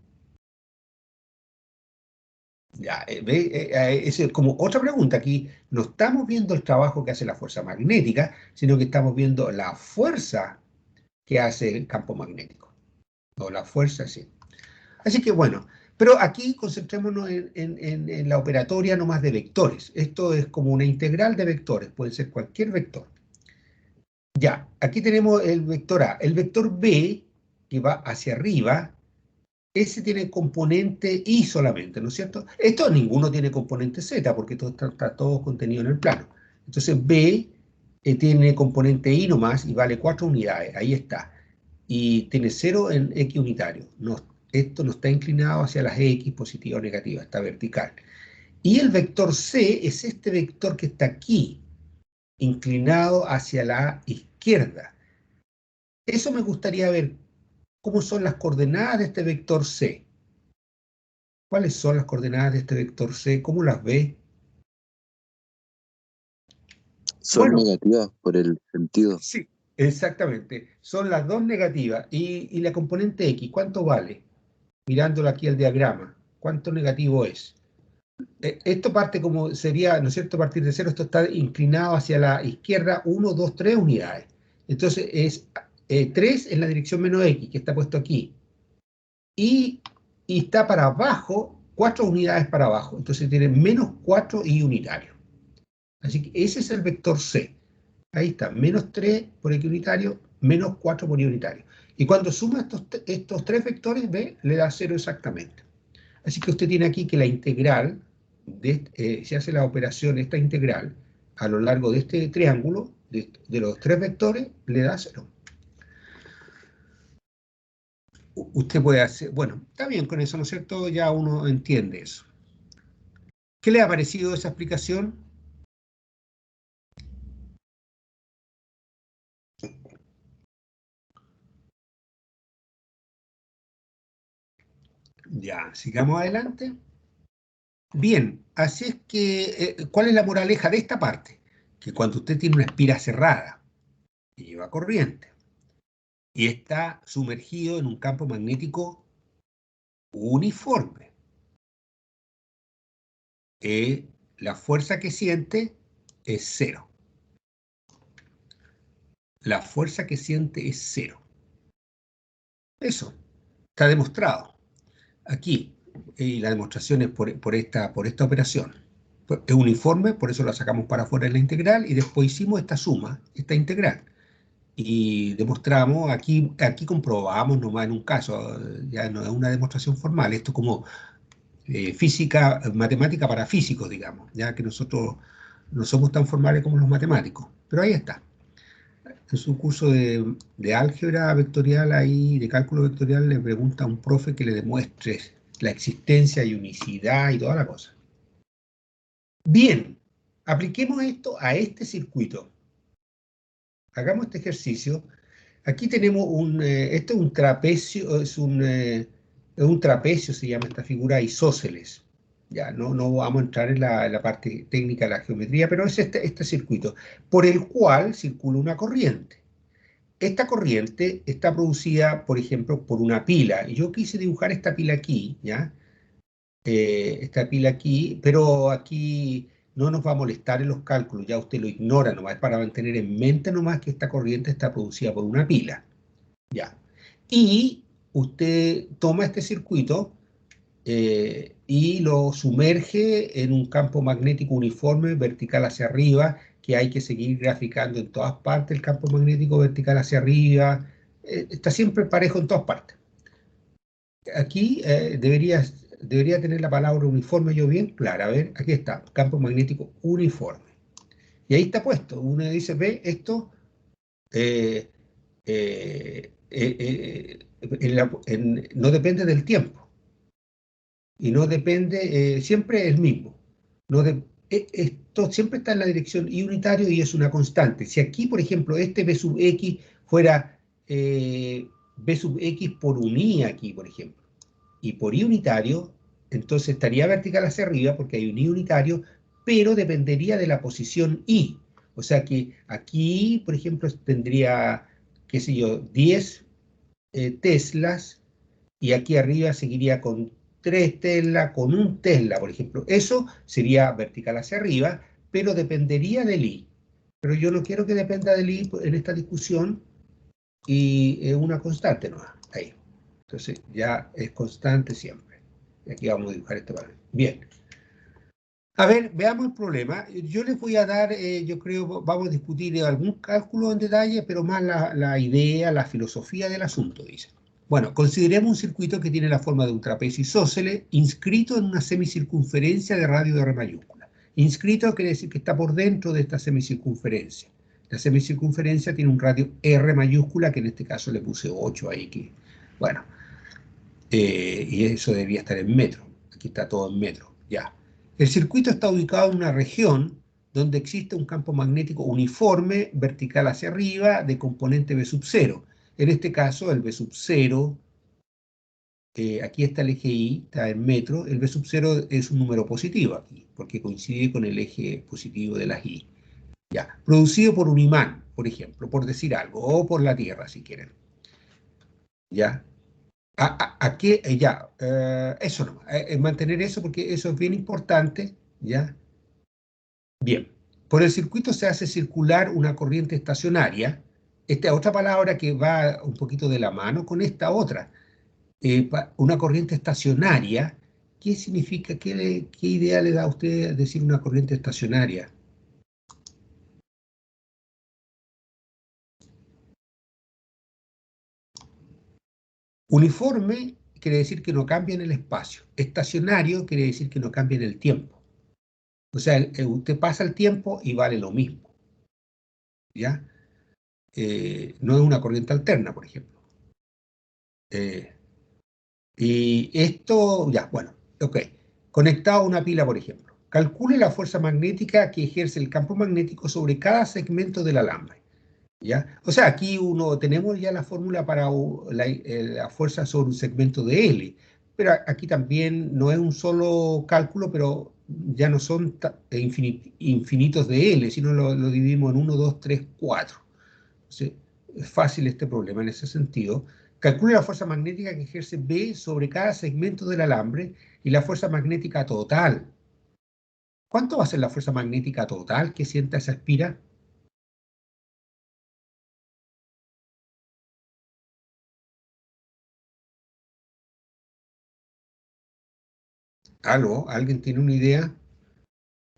Ya, esa es como otra pregunta. Aquí no estamos viendo el trabajo que hace la fuerza magnética, sino que estamos viendo la fuerza que hace el campo magnético, o la fuerza, sí. Así que bueno, pero aquí concentrémonos en la operatoria nomás de vectores. Esto es como una integral de vectores, puede ser cualquier vector. Ya, aquí tenemos el vector A. El vector B, que va hacia arriba, ese tiene componente Y solamente, ¿no es cierto? Esto ninguno tiene componente Z, porque todo está todo contenido en el plano. Entonces B tiene componente Y nomás y vale 4 unidades, ahí está. Y tiene 0 en X unitario. Esto no está inclinado hacia las X, positiva o negativa, está vertical. Y el vector C es este vector que está aquí, inclinado hacia la izquierda. Eso me gustaría ver, cómo son las coordenadas de este vector C. ¿Cuáles son las coordenadas de este vector C? ¿Cómo las ve? Son Bueno, negativas por el sentido. sí, exactamente. Son las dos negativas. Y la componente X, ¿cuánto vale? Mirándolo aquí al diagrama, ¿cuánto negativo es? Esto parte como sería, ¿no es cierto? A partir de 0, esto está inclinado hacia la izquierda 1, 2, 3 unidades. Entonces es 3 en la dirección menos X, que está puesto aquí. Y está para abajo, 4 unidades para abajo. Entonces tiene menos 4 y unitario. Así que ese es el vector C. Ahí está, menos 3 por X unitario, menos 4 por Y unitario. Y cuando suma estos tres vectores, ve, le da 0 exactamente. Así que usted tiene aquí que la integral, se hace la operación, esta integral, a lo largo de este triángulo, de los tres vectores, le da 0. Usted puede hacer, bueno, está bien con eso, ¿no es cierto? Ya uno entiende eso. ¿Qué le ha parecido esa explicación? Ya, sigamos adelante. Bien, así es que, ¿cuál es la moraleja de esta parte? Que cuando usted tiene una espira cerrada y lleva corriente y está sumergido en un campo magnético uniforme, la fuerza que siente es cero. La fuerza que siente es cero. Eso está demostrado aquí. Y la demostración es por esta operación. Es uniforme, por eso la sacamos para afuera de la integral, y después hicimos esta suma, esta integral. Y demostramos, aquí comprobamos nomás en un caso, ya no es una demostración formal, esto es como física, matemática para físicos, digamos, ya que nosotros no somos tan formales como los matemáticos, pero ahí está. En su curso de álgebra vectorial, ahí, de cálculo vectorial, le pregunta a un profe que le demuestre la existencia y unicidad y toda la cosa. Bien, apliquemos esto a este circuito. Hagamos este ejercicio. Aquí tenemos esto es un trapecio, es un trapecio, se llama esta figura, isósceles. Ya, no vamos a entrar en la parte técnica de la geometría, pero es este circuito, por el cual circula una corriente. Esta corriente está producida, por ejemplo, por una pila. Y yo quise dibujar esta pila aquí, ¿ya? Esta pila aquí, pero aquí no nos va a molestar en los cálculos, ya usted lo ignora nomás, es para mantener en mente nomás que esta corriente está producida por una pila. Ya. Y usted toma este circuito y lo sumerge en un campo magnético uniforme, vertical hacia arriba, que hay que seguir graficando en todas partes, el campo magnético vertical hacia arriba, está siempre parejo en todas partes. Aquí debería tener la palabra uniforme yo bien clara. A ver, aquí está, campo magnético uniforme. Y ahí está puesto. Uno dice, ve, esto no depende del tiempo. Y no depende, siempre es el mismo. Esto siempre está en la dirección y unitario y es una constante. Si aquí, por ejemplo, este B sub X fuera B sub X por un I aquí, por ejemplo, y por I unitario, entonces estaría vertical hacia arriba porque hay un I unitario, pero dependería de la posición I. O sea que aquí, por ejemplo, tendría, qué sé yo, 10 teslas, y aquí arriba seguiría con 3 teslas, con 1 tesla, por ejemplo. Eso sería vertical hacia arriba, pero dependería del I. Pero yo no quiero que dependa del I en esta discusión, y es una constante, ¿no? Ahí. Entonces ya es constante siempre. Y aquí vamos a dibujar este valor. Bien. A ver, veamos el problema. Yo les voy a dar, yo creo, vamos a discutir algún cálculo en detalle, pero más la idea, la filosofía del asunto, dice. Bueno, consideremos un circuito que tiene la forma de un trapecio isósceles inscrito en una semicircunferencia de radio de R mayúscula. Inscrito quiere decir que está por dentro de esta semicircunferencia. La semicircunferencia tiene un radio R mayúscula, que en este caso le puse 8 ahí, que, bueno, y eso debería estar en metro. Aquí está todo en metro, ya. El circuito está ubicado en una región donde existe un campo magnético uniforme, vertical hacia arriba, de componente B sub 0. En este caso, el B sub 0, aquí está el eje Y, está en metro, el B sub 0 es un número positivo aquí, porque coincide con el eje positivo de las Y. Ya, producido por un imán, por ejemplo, por decir algo, o por la Tierra, si quieren. ¿Ya? Aquí, ya, eso no, mantener eso porque eso es bien importante, ¿ya? Bien, por el circuito se hace circular una corriente estacionaria. Esta es otra palabra que va un poquito de la mano con esta otra. Una corriente estacionaria, ¿qué significa? ¿Qué idea le da a usted decir una corriente estacionaria? Uniforme quiere decir que no cambia en el espacio. Estacionario quiere decir que no cambia en el tiempo. O sea, usted pasa el tiempo y vale lo mismo. ¿Ya? No es una corriente alterna, por ejemplo. Y esto, ya, bueno, ok. Conectado a una pila, por ejemplo. Calcule la fuerza magnética que ejerce el campo magnético sobre cada segmento del alambre. ¿Ya? O sea, aquí tenemos ya la fórmula para la fuerza sobre un segmento de L, Pero aquí también no es un solo cálculo, pero ya no son infinitos de L, sino lo dividimos en 1, 2, 3, 4. Entonces, es fácil este problema en ese sentido. Calcule la fuerza magnética que ejerce B sobre cada segmento del alambre y la fuerza magnética total. ¿Cuánto va a ser la fuerza magnética total que sienta esa espira? ¿Aló? ¿Alguien tiene una idea?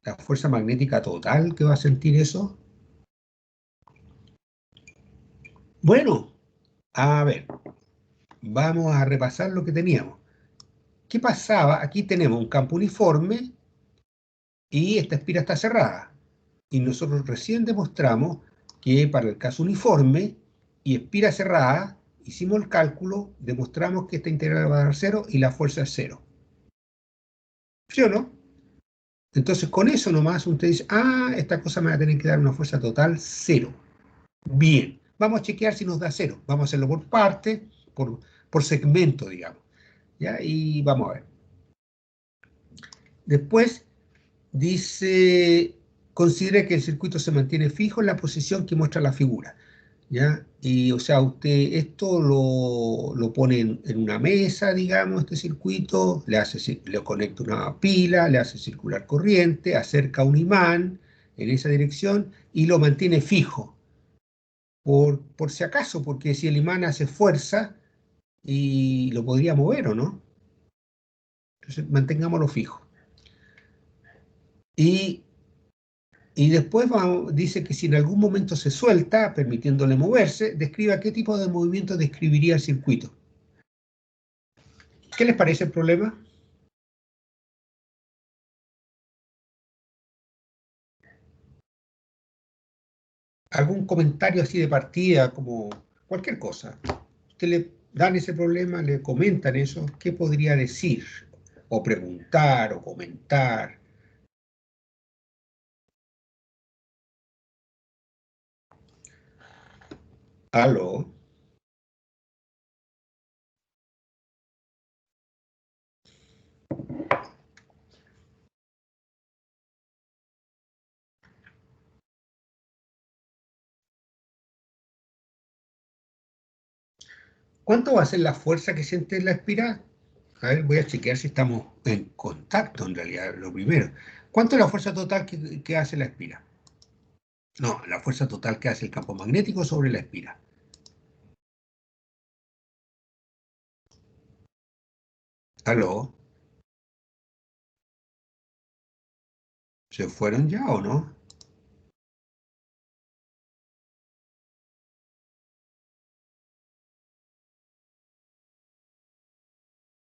¿La fuerza magnética total que va a sentir eso? Bueno, a ver, vamos a repasar lo que teníamos. ¿Qué pasaba? Aquí tenemos un campo uniforme y esta espira está cerrada. Y nosotros recién demostramos que para el caso uniforme y espira cerrada, hicimos el cálculo, demostramos que esta integral va a dar 0 y la fuerza es 0. ¿Sí o no? Entonces con eso nomás usted dice, esta cosa me va a tener que dar una fuerza total 0. Bien, vamos a chequear si nos da 0. Vamos a hacerlo por parte, por segmento, digamos. ¿Ya? Y vamos a ver. Después dice, considere que el circuito se mantiene fijo en la posición que muestra la figura. ¿Ya? Y, o sea, usted esto lo pone en una mesa, digamos, este circuito, le conecta una pila, le hace circular corriente, acerca un imán en esa dirección y lo mantiene fijo. Por si acaso, porque si el imán hace fuerza y lo podría mover, ¿o no? Entonces, mantengámoslo fijo. Y después dice que si en algún momento se suelta, permitiéndole moverse, describa qué tipo de movimiento describiría el circuito. ¿Qué les parece el problema? ¿Algún comentario así de partida, como cualquier cosa? Usted le dan ese problema, le comentan eso, ¿qué podría decir? O preguntar, o comentar. ¿Aló? ¿Cuánto va a ser la fuerza que siente la espiral? A ver, voy a chequear si estamos en contacto, en realidad, lo primero. ¿Cuánto es la fuerza total que hace la espira? No, la fuerza total que hace el campo magnético sobre la espira. ¿Aló? ¿Se fueron ya o no?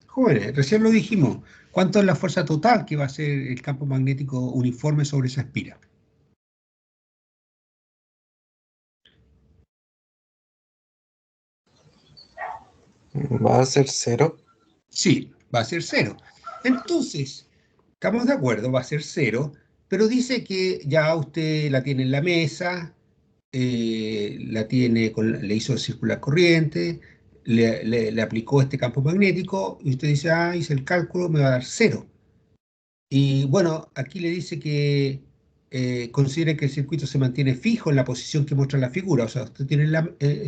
Jóvenes, recién lo dijimos. ¿Cuánto es la fuerza total que va a ser el campo magnético uniforme sobre esa espira? Va a ser 0. Sí, va a ser 0. Entonces, estamos de acuerdo, va a ser 0, pero dice que ya usted la tiene en la mesa, le hizo circular corriente, le aplicó este campo magnético, y usted dice, hice el cálculo, me va a dar 0. Y bueno, aquí le dice que considere que el circuito se mantiene fijo en la posición que muestra la figura. O sea, usted tiene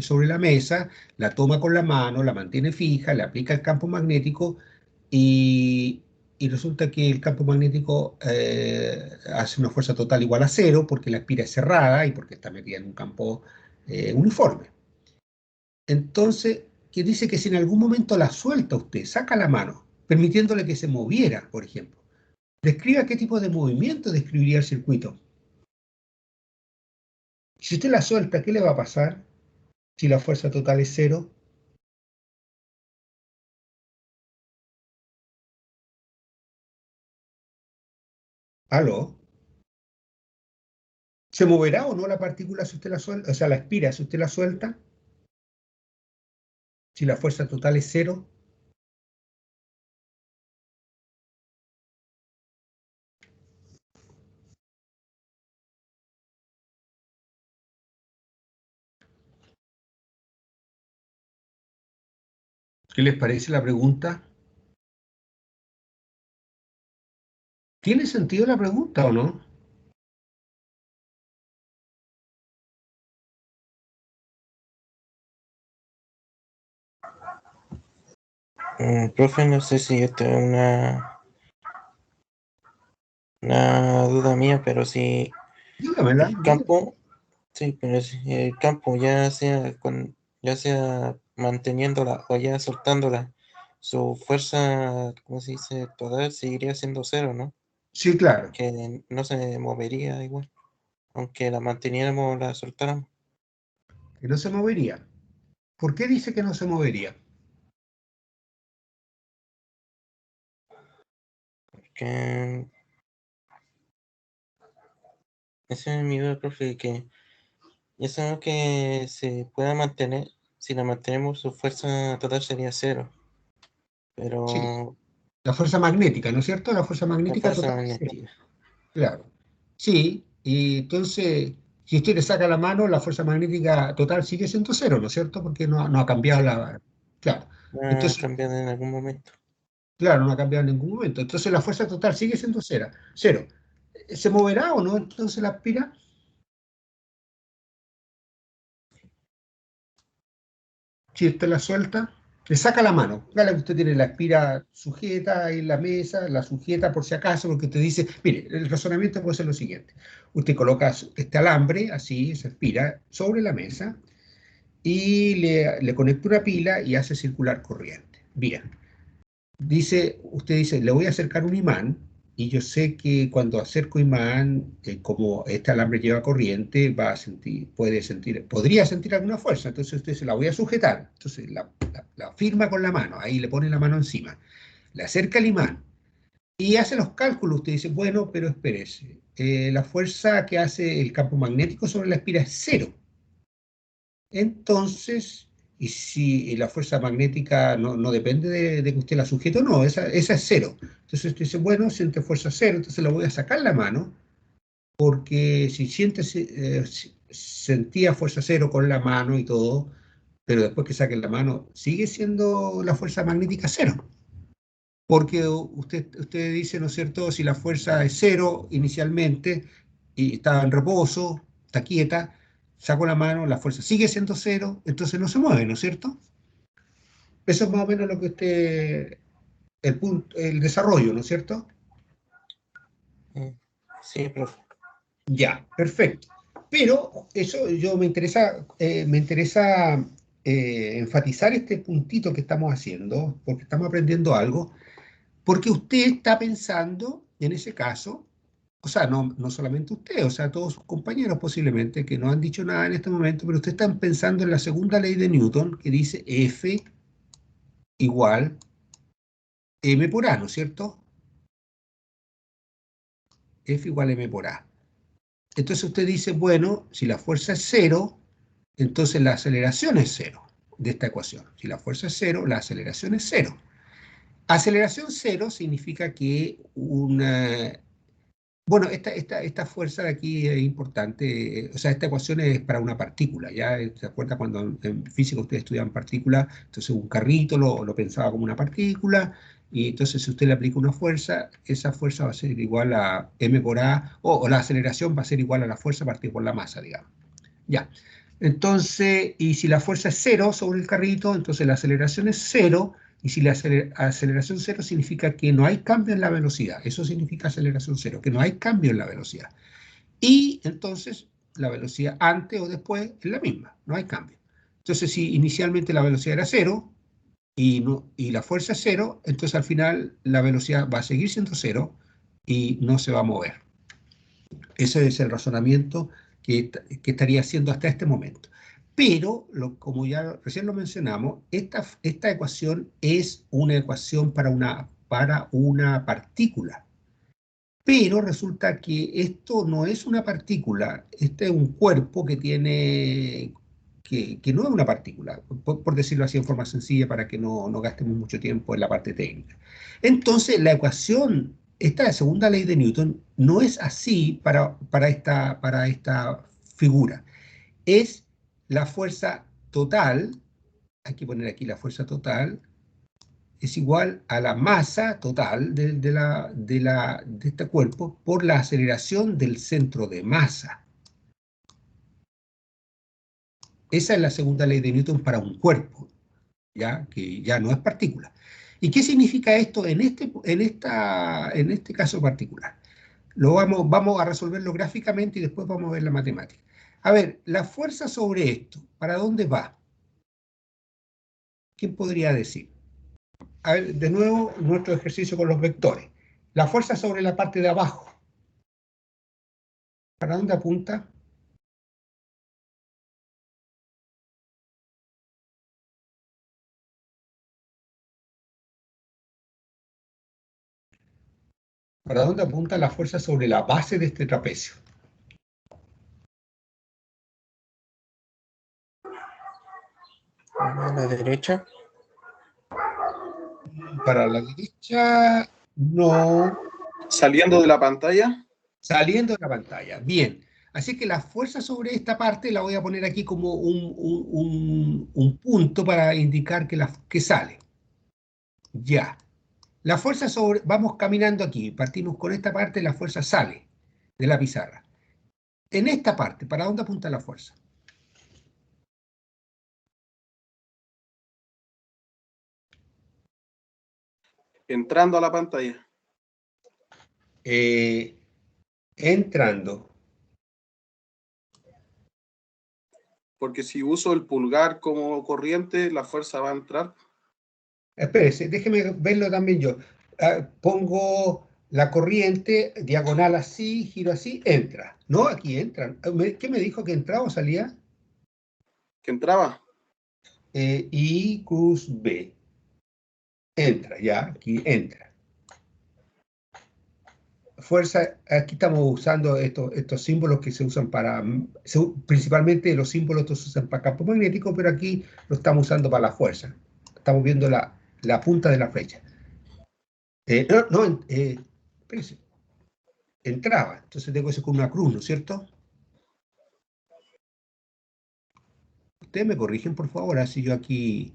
sobre la mesa, la toma con la mano, la mantiene fija, le aplica el campo magnético y, y resulta que el campo magnético hace una fuerza total igual a 0 porque la espira es cerrada y porque está metida en un campo uniforme. Entonces, que dice que si en algún momento la suelta usted, saca la mano, permitiéndole que se moviera, por ejemplo. Describa qué tipo de movimiento describiría el circuito. Si usted la suelta, ¿qué le va a pasar si la fuerza total es 0? ¿Aló? ¿Se moverá o no la partícula si usted la suelta? O sea, la espira si usted la suelta. Si la fuerza total es 0. ¿Qué les parece la pregunta? ¿Tiene sentido la pregunta o no? Profe, no sé si esto es una duda mía, pero si Dígamela. el campo, sí, pero si el campo ya sea manteniéndola o ya soltándola, su fuerza, ¿cómo se dice? Total seguiría siendo cero, ¿no? Sí, claro. Que no se movería igual, aunque la manteniéramos o la soltáramos. Que no se movería. ¿Por qué dice que no se movería? Que esa es mi duda, profe, que ya sabemos que se pueda mantener, si la mantenemos, su fuerza total sería cero, Sí, pero la fuerza magnética, ¿no es cierto? La fuerza la magnética fuerza total es cero. magnética. Claro. Sí, y entonces, si usted le saca la mano, la fuerza magnética total sigue siendo cero, ¿no es cierto? Porque no ha cambiado Sí, la... Claro. va a Entonces, cambiar en algún momento. claro, no ha cambiado en ningún momento. Entonces la fuerza total sigue siendo cero. Cero. ¿Se moverá o no entonces la aspira? Si usted la suelta, le saca la mano. Dale que usted tiene la aspira sujeta ahí en la mesa, la sujeta por si acaso, porque usted dice, mire, el razonamiento puede ser lo siguiente. Usted coloca este alambre, así, se aspira, sobre la mesa y le conecta una pila y hace circular corriente. Bien. Usted dice, le voy a acercar un imán y yo sé que cuando acerco imán, como este alambre lleva corriente, podría sentir alguna fuerza. Entonces usted se la voy a sujetar. Entonces la firma con la mano, ahí le pone la mano encima, le acerca el imán y hace los cálculos. Usted dice, bueno, pero espérese, la fuerza que hace el campo magnético sobre la espira es cero. Entonces, y si la fuerza magnética no depende de que usted la sujete o no, esa es cero. Entonces usted dice, bueno, siente fuerza cero, entonces la voy a sacar la mano, porque si sentía fuerza cero con la mano y todo, pero después que saque la mano, sigue siendo la fuerza magnética cero. Porque usted dice, ¿no es cierto?, si la fuerza es cero inicialmente y está en reposo, está quieta, saco la mano, la fuerza sigue siendo cero, entonces no se mueve, ¿no es cierto? Eso es más o menos lo que el desarrollo, ¿no es cierto? Sí, profe. Ya, perfecto. Pero eso me interesa enfatizar este puntito que estamos haciendo, porque estamos aprendiendo algo, porque usted está pensando, en ese caso, o sea, no solamente usted, o sea, todos sus compañeros posiblemente, que no han dicho nada en este momento, pero ustedes están pensando en la segunda ley de Newton, que dice F igual M por A, ¿no es cierto? F igual M por A. Entonces usted dice, bueno, si la fuerza es cero, entonces la aceleración es cero de esta ecuación. Si la fuerza es cero, la aceleración es cero. Aceleración cero significa que bueno, esta fuerza de aquí es importante, o sea, esta ecuación es para una partícula, ¿ya? ¿Se acuerda cuando en física ustedes estudian partículas? Entonces un carrito lo pensaba como una partícula, y entonces si usted le aplica una fuerza, esa fuerza va a ser igual a m por a, o la aceleración va a ser igual a la fuerza partida por la masa, digamos. Ya. Entonces, y si la fuerza es cero sobre el carrito, entonces la aceleración es cero, y si la aceleración cero significa que no hay cambio en la velocidad. Eso significa aceleración cero, que no hay cambio en la velocidad. Y entonces la velocidad antes o después es la misma, no hay cambio. Entonces, si inicialmente la velocidad era cero y la fuerza es cero, entonces al final la velocidad va a seguir siendo cero y no se va a mover. Ese es el razonamiento que estaría haciendo hasta este momento. Pero, como ya recién lo mencionamos, esta ecuación es una ecuación para una partícula. Pero resulta que esto no es una partícula, este es un cuerpo que no es una partícula, por decirlo así en forma sencilla para que no gastemos mucho tiempo en la parte técnica. Entonces, la ecuación, esta segunda ley de Newton, no es así para esta figura. Es la fuerza total, hay que poner aquí la fuerza total, es igual a la masa total de este cuerpo por la aceleración del centro de masa. Esa es la segunda ley de Newton para un cuerpo, ¿ya? Que ya no es partícula. ¿Y qué significa esto en este caso particular? Vamos a resolverlo gráficamente y después vamos a ver la matemática. A ver, la fuerza sobre esto, ¿para dónde va? ¿Quién podría decir? A ver, de nuevo, nuestro ejercicio con los vectores. La fuerza sobre la parte de abajo, ¿para dónde apunta? ¿Para dónde apunta la fuerza sobre la base de este trapecio? A la derecha. Para la derecha, no. Saliendo de la pantalla. Saliendo de la pantalla. Bien. Así que la fuerza sobre esta parte la voy a poner aquí como un punto para indicar que sale. Ya. La fuerza sobre... Vamos caminando aquí. Partimos con esta parte, la fuerza sale de la pizarra. En esta parte, ¿para dónde apunta la fuerza? Entrando a la pantalla. Entrando. Porque si uso el pulgar como corriente, la fuerza va a entrar. Espérese, déjeme verlo también yo. Pongo la corriente diagonal así, giro así, entra. No, aquí entra. ¿Qué me dijo que entraba o salía? Que entraba. I cruz B. Entra, ya, aquí entra. Fuerza, aquí estamos usando estos símbolos que se usan principalmente los símbolos estos se usan para campo magnético, pero aquí lo estamos usando para la fuerza. Estamos viendo la punta de la flecha. Espérese. Entraba, entonces tengo eso con una cruz, ¿no es cierto? Ustedes me corrigen, por favor, así yo aquí...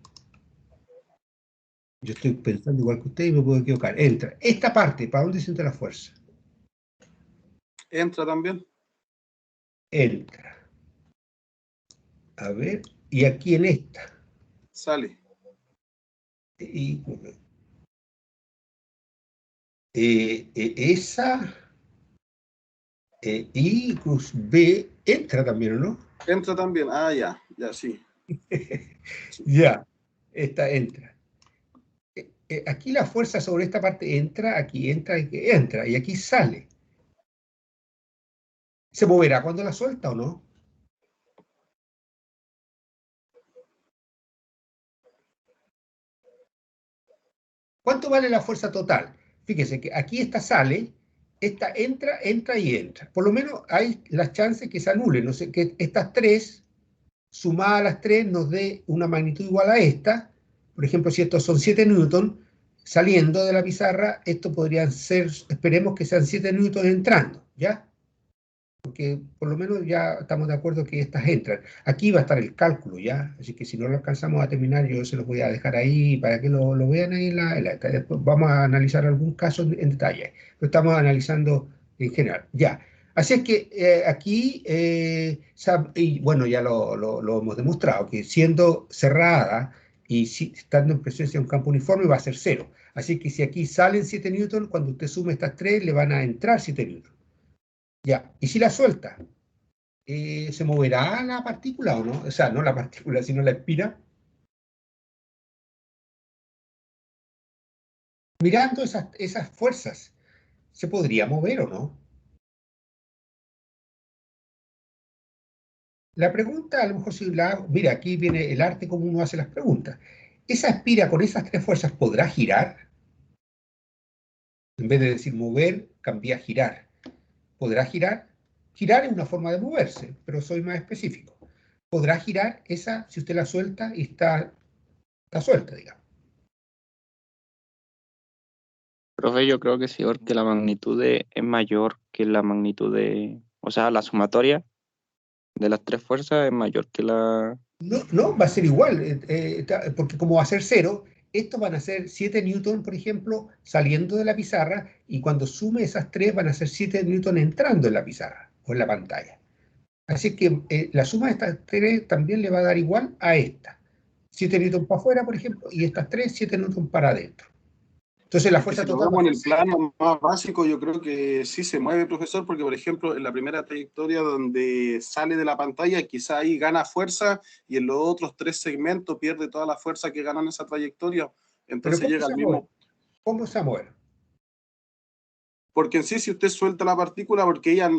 Yo estoy pensando igual que usted y me puedo equivocar. Entra. Esta parte, ¿para dónde se entra la fuerza? Entra también. Entra. A ver, y aquí en esta. Sale. Esa I cruz B entra también, ¿o no? Entra también. Ah, ya, sí. Ya, esta entra. Aquí la fuerza sobre esta parte entra, aquí entra, y aquí sale. ¿Se moverá cuando la suelta o no? ¿Cuánto vale la fuerza total? Fíjese que aquí esta sale, esta entra, entra y entra. Por lo menos hay las chances que se anulen. No sé, que estas tres, sumadas a las tres, nos dé una magnitud igual a esta. Por ejemplo, si estos son 7 newton, saliendo de la pizarra, esto podrían ser, esperemos que sean 7 newton entrando, ¿ya? Porque por lo menos ya estamos de acuerdo que estas entran. Aquí va a estar el cálculo, ¿ya? Así que si no lo alcanzamos a terminar, yo se los voy a dejar ahí para que lo vean ahí. Después vamos a analizar algún caso en detalle. Lo estamos analizando en general, ya. Así es que aquí, y bueno, ya lo hemos demostrado, que siendo cerrada y estando en presencia de un campo uniforme va a ser 0. Así que si aquí salen 7 newton, cuando usted sume estas tres, le van a entrar 7 newton. Ya, y si la suelta, ¿se moverá la partícula o no? O sea, no la partícula, sino la espira. Mirando esas fuerzas, ¿se podría mover o no? La pregunta, a lo mejor si la hago, mira, aquí viene el arte como uno hace las preguntas. ¿Esa espira con esas tres fuerzas podrá girar? En vez de decir mover, cambia a girar. ¿Podrá girar? Girar es una forma de moverse, pero soy más específico. ¿Podrá girar esa si usted la suelta y está suelta, digamos? Profe, yo creo que sí, porque la magnitud es mayor que la magnitud de, o sea, la sumatoria de las tres fuerzas es mayor que la... No, no, va a ser igual, porque como va a ser 0, estos van a ser 7 newton, por ejemplo, saliendo de la pizarra, y cuando sume esas 3 van a ser 7 newton entrando en la pizarra o en la pantalla. Así que la suma de estas 3 también le va a dar igual a esta. 7 newton para afuera, por ejemplo, y estas 3, 7 newton para adentro. Entonces la fuerza Si lo total... vemos en el plano más básico, yo creo que sí se mueve, profesor, porque, por ejemplo, en la primera trayectoria donde sale de la pantalla, quizá ahí gana fuerza y en los otros 3 segmentos pierde toda la fuerza que ganó en esa trayectoria. Entonces ¿Pero llega al mismo... cómo se va a mover? Porque en sí, si usted suelta la partícula, porque ella,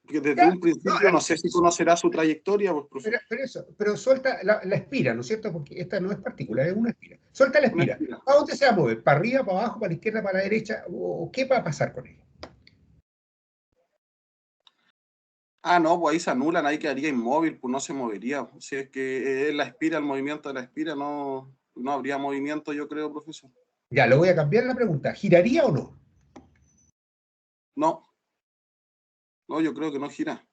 que desde Ya, un principio, no sé si conocerá su trayectoria, pues, profesor. Pero suelta la espira, ¿no es cierto? Porque esta no es partícula, es una espira. Suelta la Una espira. espira. ¿A dónde se va a mover? ¿Para arriba, para abajo, para la izquierda, para la derecha? ¿O qué va a pasar con ella? Ah, no, pues ahí se anulan, ahí quedaría inmóvil, pues no se movería. Si es que es la espira, el movimiento de la espira, no habría movimiento, yo creo, profesor. Ya, le voy a cambiar la pregunta. ¿Giraría o no? No, yo creo que no gira.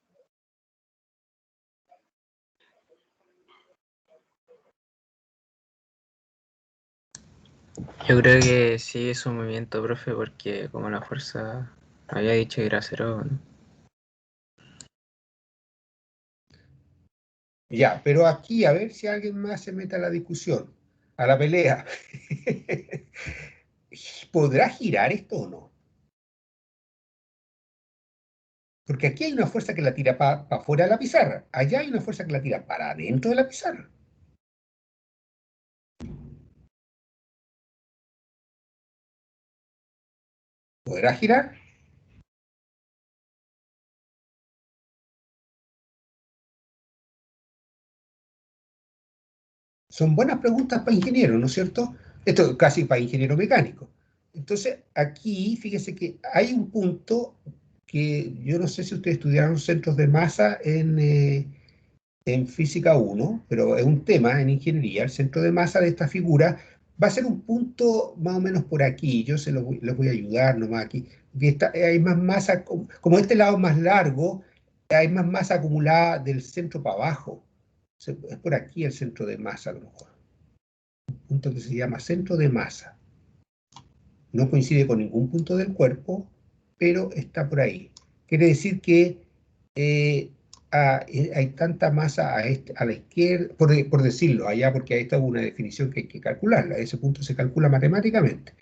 Yo creo que sí es un movimiento, profe, porque como la fuerza había dicho que era cero, ¿no? Ya, pero aquí a ver si alguien más se mete a la discusión, a la pelea. ¿Podrá girar esto o no? Porque aquí hay una fuerza que la tira para afuera de la pizarra. Allá hay una fuerza que la tira para adentro de la pizarra. ¿Podrá girar? Son buenas preguntas para ingenieros, ¿no es cierto? Esto casi para ingeniero mecánico. Entonces, aquí, fíjese que hay un punto que yo no sé si ustedes estudiaron centros de masa en física 1, pero es un tema en ingeniería. El centro de masa de esta figura va a ser un punto más o menos por aquí. Yo les voy a ayudar nomás aquí. Que hay más masa, como este lado es más largo, hay más masa acumulada del centro para abajo. Es por aquí el centro de masa, a lo mejor. Un punto que se llama centro de masa. No coincide con ningún punto del cuerpo, pero está por ahí. Quiere decir que hay tanta masa a la izquierda, por decirlo, allá, porque ahí está una definición que hay que calcularla. Ese punto se calcula matemáticamente.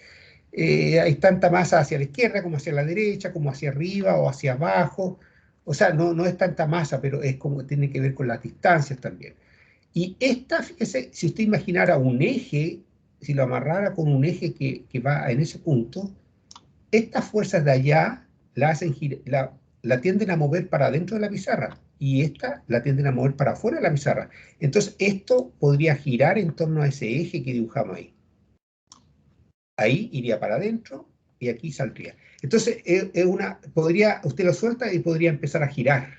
Hay tanta masa hacia la izquierda como hacia la derecha, como hacia arriba o hacia abajo. O sea, no es tanta masa, pero es como tiene que ver con las distancias también. Y esta, fíjese, si usted imaginara un eje, si lo amarrara con un eje que va en ese punto, estas fuerzas de allá la tienden a mover para adentro de la pizarra y esta la tienden a mover para afuera de la pizarra. Entonces esto podría girar en torno a ese eje que dibujamos ahí. Ahí iría para adentro y aquí saldría. Entonces usted lo suelta y podría empezar a girar.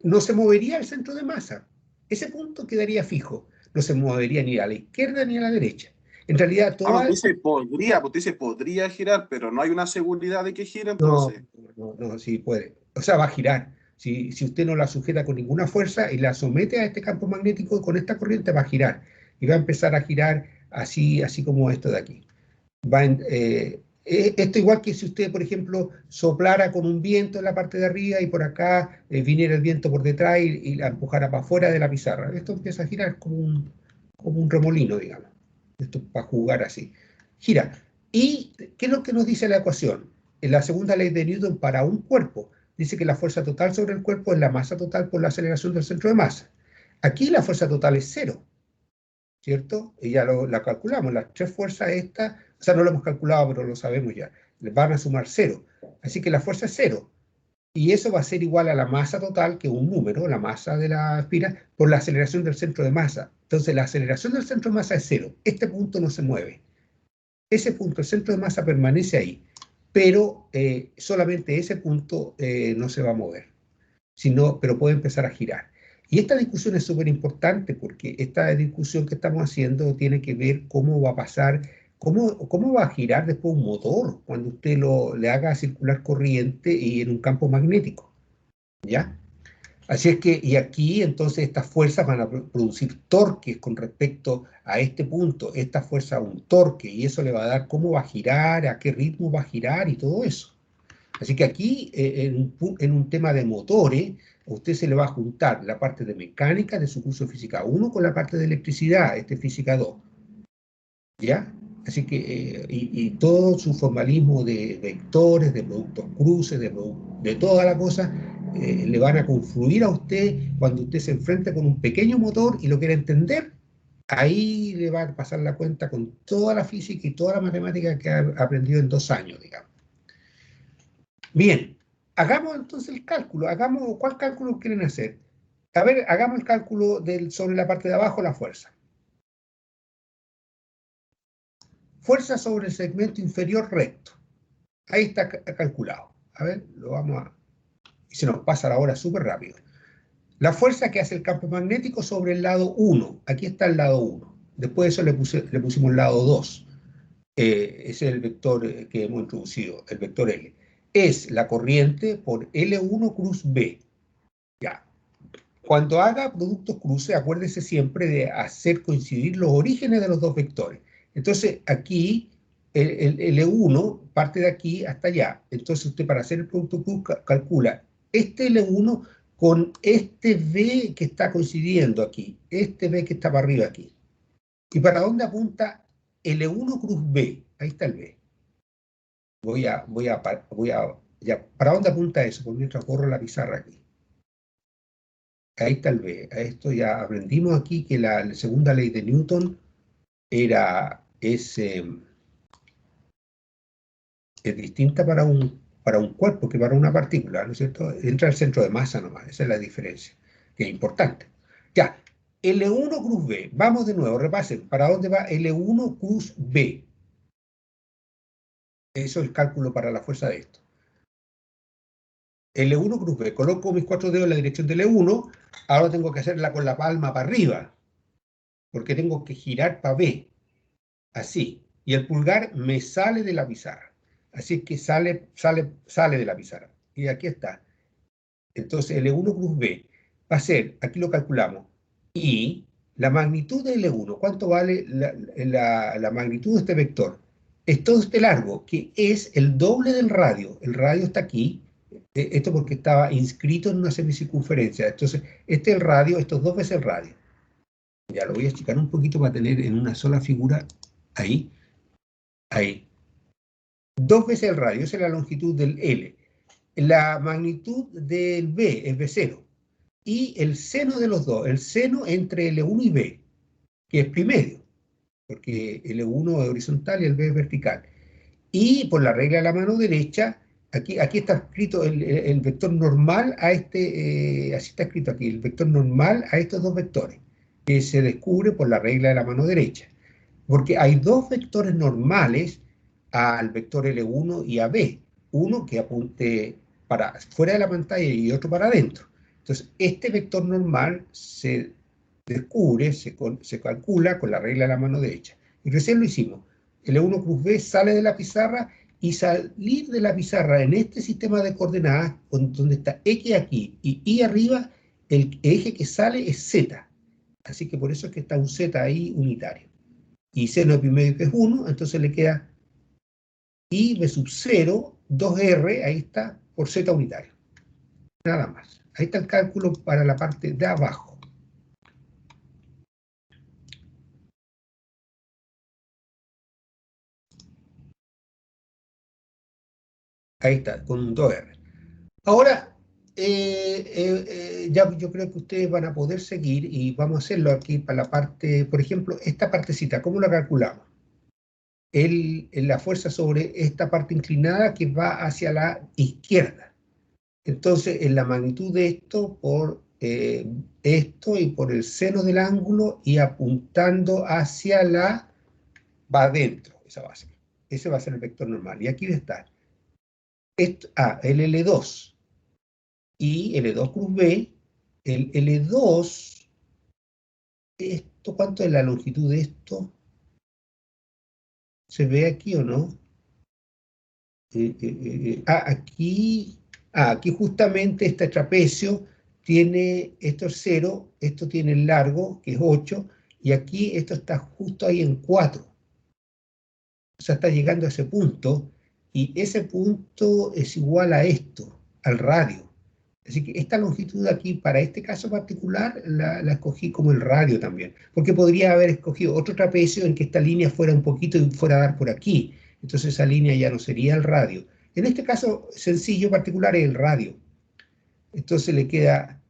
No se movería el centro de masa. Ese punto quedaría fijo. No se movería ni a la izquierda ni a la derecha. En realidad, Pues dice podría girar, pero no hay una seguridad de que gire, entonces. No, sí puede. O sea, va a girar. Si usted no la sujeta con ninguna fuerza y la somete a este campo magnético con esta corriente, va a girar. Y va a empezar a girar así como esto de aquí. Esto igual que si usted, por ejemplo, soplara con un viento en la parte de arriba y por acá viniera el viento por detrás y la empujara para afuera de la pizarra. Esto empieza a girar como un remolino, digamos. Esto para jugar así. Gira. ¿Y qué es lo que nos dice la ecuación? En la segunda ley de Newton para un cuerpo, dice que la fuerza total sobre el cuerpo es la masa total por la aceleración del centro de masa. Aquí la fuerza total es cero, ¿cierto? Y ya la calculamos, las 3 fuerzas estas, o sea, no lo hemos calculado, pero lo sabemos ya, van a sumar 0. Así que la fuerza es 0. Y eso va a ser igual a la masa total, que es un número, la masa de la espira, por la aceleración del centro de masa. Entonces, la aceleración del centro de masa es 0. Este punto no se mueve. Ese punto, el centro de masa, permanece ahí. Pero solamente ese punto no se va a mover. Pero puede empezar a girar. Y esta discusión es súper importante porque esta discusión que estamos haciendo tiene que ver cómo va a pasar, cómo va a girar después un motor cuando usted le haga circular corriente y en un campo magnético. ¿Ya? Así es que, y aquí entonces estas fuerzas van a producir torques con respecto a este punto, esta fuerza un torque, y eso le va a dar cómo va a girar, a qué ritmo va a girar y todo eso. Así que aquí, en un tema de motores, a usted se le va a juntar la parte de mecánica de su curso de física 1 con la parte de electricidad, física 2. ¿Ya? Así que, y todo su formalismo de vectores, de productos cruces, de toda la cosa, le van a confluir a usted cuando usted se enfrente con un pequeño motor y lo quiera entender. Ahí le va a pasar la cuenta con toda la física y toda la matemática que ha aprendido en 2 años, digamos. Bien, hagamos entonces el cálculo. ¿Cuál cálculo quieren hacer? A ver, hagamos el cálculo sobre la parte de abajo, la fuerza. Fuerza sobre el segmento inferior recto. Ahí está calculado. A ver, lo vamos a... Y se nos pasa la hora súper rápido. La fuerza que hace el campo magnético sobre el lado 1. Aquí está el lado 1. Después de eso le pusimos el lado 2. Ese es el vector que hemos introducido, el vector L. Es la corriente por L1 cruz B. Ya. Cuando haga productos cruces, acuérdese siempre de hacer coincidir los orígenes de los dos vectores. Entonces, aquí, el L1 parte de aquí hasta allá. Entonces, usted para hacer el producto cruz calcula este L1 con este B que está coincidiendo aquí, este B que está para arriba aquí. ¿Y para dónde apunta L1 cruz B? Ahí está el B. Ya, ¿para dónde apunta eso? Por mientras corro la pizarra aquí. Ahí está el B. A esto ya aprendimos aquí que la segunda ley de Newton es distinta para un cuerpo que para una partícula, ¿no es cierto? Entra al centro de masa nomás, esa es la diferencia, que es importante. Ya, L1 cruz B, vamos de nuevo, repasen, ¿para dónde va L1 cruz B? Eso es el cálculo para la fuerza de esto. L1 cruz B, coloco mis 4 dedos en la dirección de L1, ahora tengo que hacerla con la palma para arriba, porque tengo que girar para B, así, y el pulgar me sale de la pizarra, así es que sale de la pizarra, y aquí está. Entonces L1 cruz B va a ser, aquí lo calculamos, y la magnitud de L1, ¿cuánto vale la magnitud de este vector? Es todo este largo, que es el doble del radio. El radio está aquí, esto porque estaba inscrito en una semicircunferencia. Entonces, este es el radio, esto es 2 veces el radio. Ya lo voy a achicar un poquito para tener en una sola figura, ahí, ahí. 2 veces el radio, esa es la longitud del L. La magnitud del B es B0. Y el seno de los dos, el seno entre L1 y B, que es pi medio, porque L1 es horizontal y el B es vertical. Y por la regla de la mano derecha, aquí está escrito el vector normal a así está escrito aquí, el vector normal a estos dos vectores, que se descubre por la regla de la mano derecha. Porque hay dos vectores normales al vector L1 y a B. Uno que apunte para fuera de la pantalla y otro para adentro. Entonces, este vector normal se descubre, se calcula con la regla de la mano derecha. Y recién lo hicimos. L1 cruz B sale de la pizarra y salir de la pizarra en este sistema de coordenadas, donde está X aquí y Y arriba, el eje que sale es Z. Así que por eso es que está un Z ahí unitario. Y seno de pi medio que es 1, entonces le queda I B sub 0, 2R, ahí está, por Z unitario. Nada más. Ahí está el cálculo para la parte de abajo. Ahí está, con un 2R. Ahora, ya yo creo que ustedes van a poder seguir y vamos a hacerlo aquí para la parte, por ejemplo, esta partecita, ¿cómo la calculamos? La fuerza sobre esta parte inclinada que va hacia la izquierda. Entonces, en la magnitud de esto por esto y por el seno del ángulo y apuntando hacia va adentro, esa base. Ese va a ser el vector normal. Y aquí está. El L2 y L2 cruz B. El L2, ¿cuánto es la longitud de esto? ¿Se ve aquí o no? Aquí justamente este trapecio esto es 0, esto tiene el largo, que es 8, y aquí esto está justo ahí en 4. O sea, está llegando a ese punto, y ese punto es igual a esto, al radio. Así que esta longitud aquí, para este caso particular, la escogí como el radio también, porque podría haber escogido otro trapecio en que esta línea fuera un poquito y fuera a dar por aquí. Entonces esa línea ya no sería el radio. En este caso sencillo particular es el radio. Entonces le queda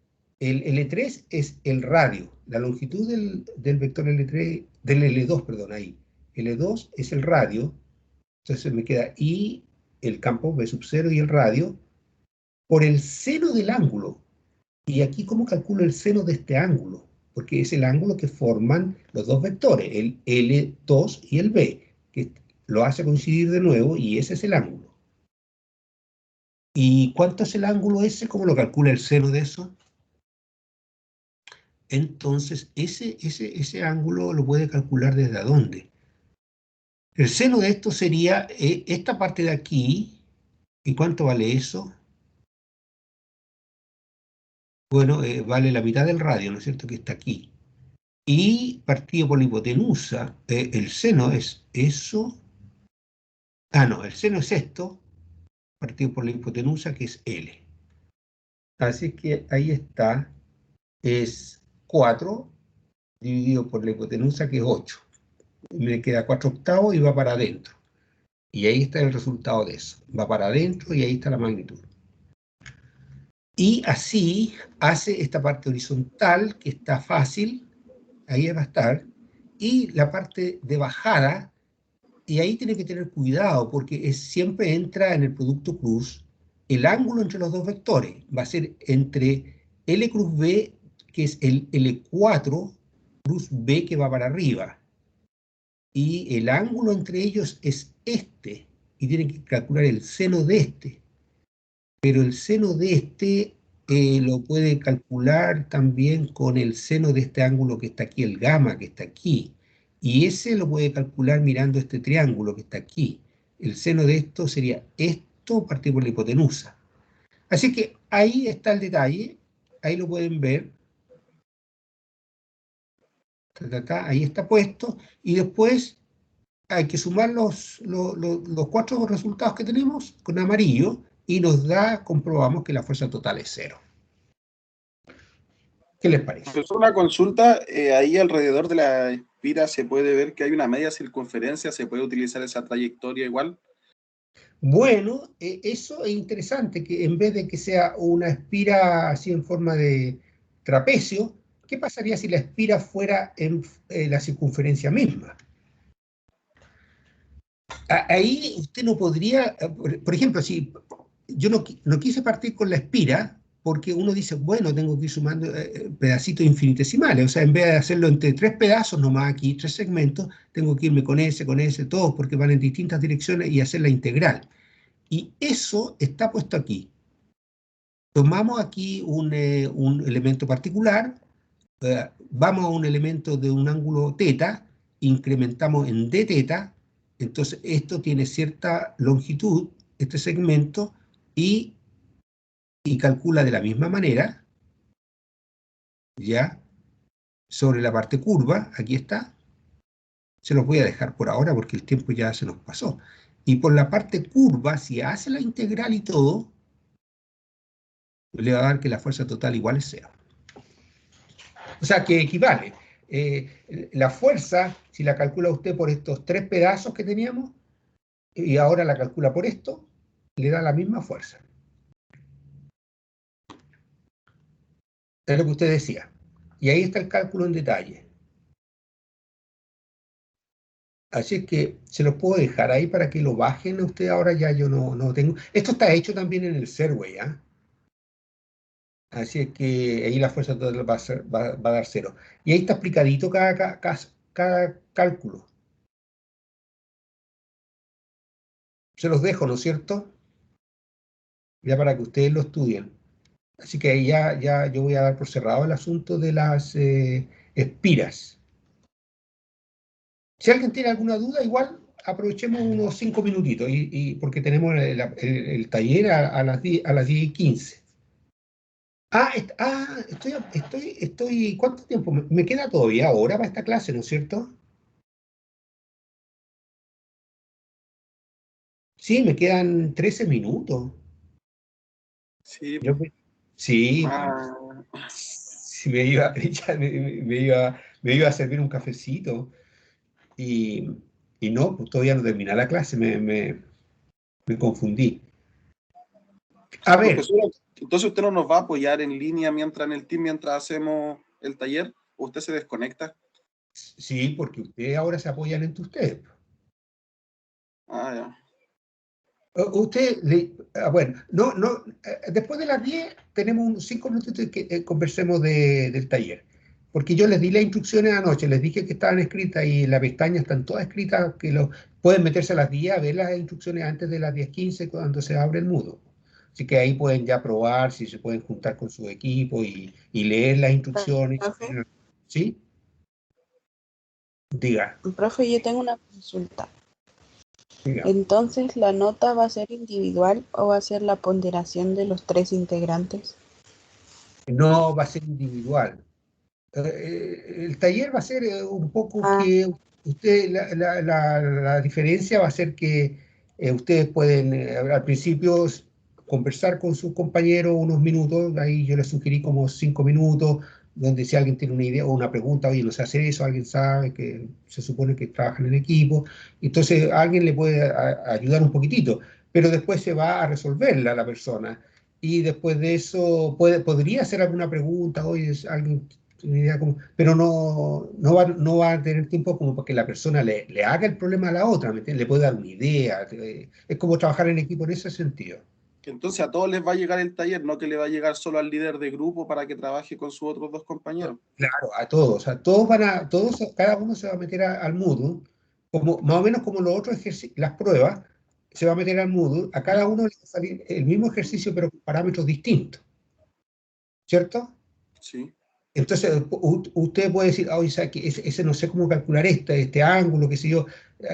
el L3 es el radio, la longitud del vector L3, del L2, perdón, ahí. L2 es el radio, entonces me queda I, el campo B sub 0 y el radio, por el seno del ángulo. Y aquí, ¿cómo calculo el seno de este ángulo? Porque es el ángulo que forman los dos vectores, el L2 y el B, que lo hace coincidir de nuevo, y ese es el ángulo. ¿Y cuánto es el ángulo ese? ¿Cómo lo calcula el seno de eso? Entonces, ese ángulo lo puede calcular desde dónde. El seno de esto sería esta parte de aquí. ¿Y cuánto vale eso? Bueno, vale la mitad del radio, ¿no es cierto?, que está aquí. Y partido por la hipotenusa, el seno es eso. Ah, no, el seno es esto, partido por la hipotenusa, que es L. Así que ahí está, es 4 dividido por la hipotenusa, que es 8. Me queda 4/8 y va para adentro. Y ahí está el resultado de eso. Va para adentro y ahí está la magnitud. Y así hace esta parte horizontal, que está fácil, ahí va a estar, y la parte de bajada, y ahí tiene que tener cuidado, porque siempre entra en el producto cruz, el ángulo entre los dos vectores, va a ser entre L cruz B, que es el L4, cruz B que va para arriba, y el ángulo entre ellos es este, y tienen que calcular el seno de este. Pero el seno de este lo puede calcular también con el seno de este ángulo que está aquí, el gamma que está aquí. Y ese lo puede calcular mirando este triángulo que está aquí. El seno de esto sería esto partido por la hipotenusa. Así que ahí está el detalle, ahí lo pueden ver. Ahí está puesto, y después hay que sumar los 4 resultados que tenemos con amarillo, y nos da, comprobamos que la fuerza total es 0. ¿Qué les parece? Profesor, una consulta, ahí alrededor de la espira se puede ver que hay una media circunferencia, ¿se puede utilizar esa trayectoria igual? Bueno, eso es interesante, que en vez de que sea una espira así en forma de trapecio, ¿qué pasaría si la espira fuera en la circunferencia misma? Ahí usted no podría, por ejemplo, si yo no quise partir con la espira, porque uno dice, bueno, tengo que ir sumando pedacitos infinitesimales, o sea, en vez de hacerlo entre 3 pedazos, nomás aquí, 3 segmentos, tengo que irme con ese, todos, porque van en distintas direcciones, y hacer la integral. Y eso está puesto aquí. Tomamos aquí un elemento particular, vamos a un elemento de un ángulo θ, incrementamos en d θ, entonces esto tiene cierta longitud, este segmento, y calcula de la misma manera, ya, sobre la parte curva, aquí está, se los voy a dejar por ahora porque el tiempo ya se nos pasó, y por la parte curva, si hace la integral y todo, le va a dar que la fuerza total igual es 0. O sea, que equivale. La fuerza, si la calcula usted por estos 3 pedazos que teníamos, y ahora la calcula por esto, le da la misma fuerza. Es lo que usted decía. Y ahí está el cálculo en detalle. Así es que se lo puedo dejar ahí para que lo bajen usted. Ahora ya yo no tengo. Esto está hecho también en el Serway, ¿ah? Así es que ahí la fuerza total va a dar 0. Y ahí está explicadito cada cálculo. Se los dejo, ¿no es cierto? Ya para que ustedes lo estudien. Así que ahí ya yo voy a dar por cerrado el asunto de las espiras. Si alguien tiene alguna duda, igual aprovechemos unos 5 minutitos, porque tenemos el taller a las 10:15. ¿cuánto tiempo? Me queda todavía hora para esta clase, ¿no es cierto? Sí, me quedan 13 minutos. Sí, Yo sí, más, sí me iba, ya me iba a servir un cafecito y, y no, pues todavía no termina la clase, me confundí. A sí, ver, profesora. Entonces usted no nos va a apoyar en línea mientras en el team, mientras hacemos el taller, o usted se desconecta. sí, porque ustedes ahora se apoyan entre ustedes. Ah, ya. Bueno, después de las 10 tenemos unos 5 minutos que conversemos del taller. Porque yo les di las instrucciones anoche, les dije que estaban escritas y en la pestaña están todas escritas, pueden meterse a las 10 a ver las instrucciones antes de las 10:15 cuando se abre el Moodle. Así que ahí pueden ya probar si se pueden juntar con su equipo y leer las instrucciones. Profe, ¿Sí? Diga, profe, yo tengo una consulta. diga. Entonces, ¿la nota va a ser individual o va a ser la ponderación de los 3 integrantes? No va a ser individual. El taller va a ser un poco Ah, que usted, la diferencia va a ser que ustedes pueden al principio conversar con sus compañeros unos minutos, ahí yo les sugerí como 5 minutos, donde si alguien tiene una idea o una pregunta, oye, no sé hacer eso, alguien sabe que se supone que trabajan en equipo, entonces alguien le puede ayudar un poquitito, pero después se va a resolverla la persona. Y después de eso podría hacer alguna pregunta, oye, alguien tiene idea pero no va a tener tiempo como para que la persona le haga el problema a la otra, ¿me entiendes? Le puede dar una idea, es como trabajar en equipo en ese sentido. Entonces a todos les va a llegar el taller, no que le va a llegar solo al líder de grupo para que trabaje con sus otros dos compañeros. Claro, cada uno se va a meter al Moodle, como, más o menos como los otros ejercicios, las pruebas, se va a meter al Moodle, a cada uno le va a salir el mismo ejercicio pero con parámetros distintos, ¿cierto? Sí. Entonces, usted puede decir, oye, ¿sabe qué? Ese no sé cómo calcular este ángulo, qué sé yo,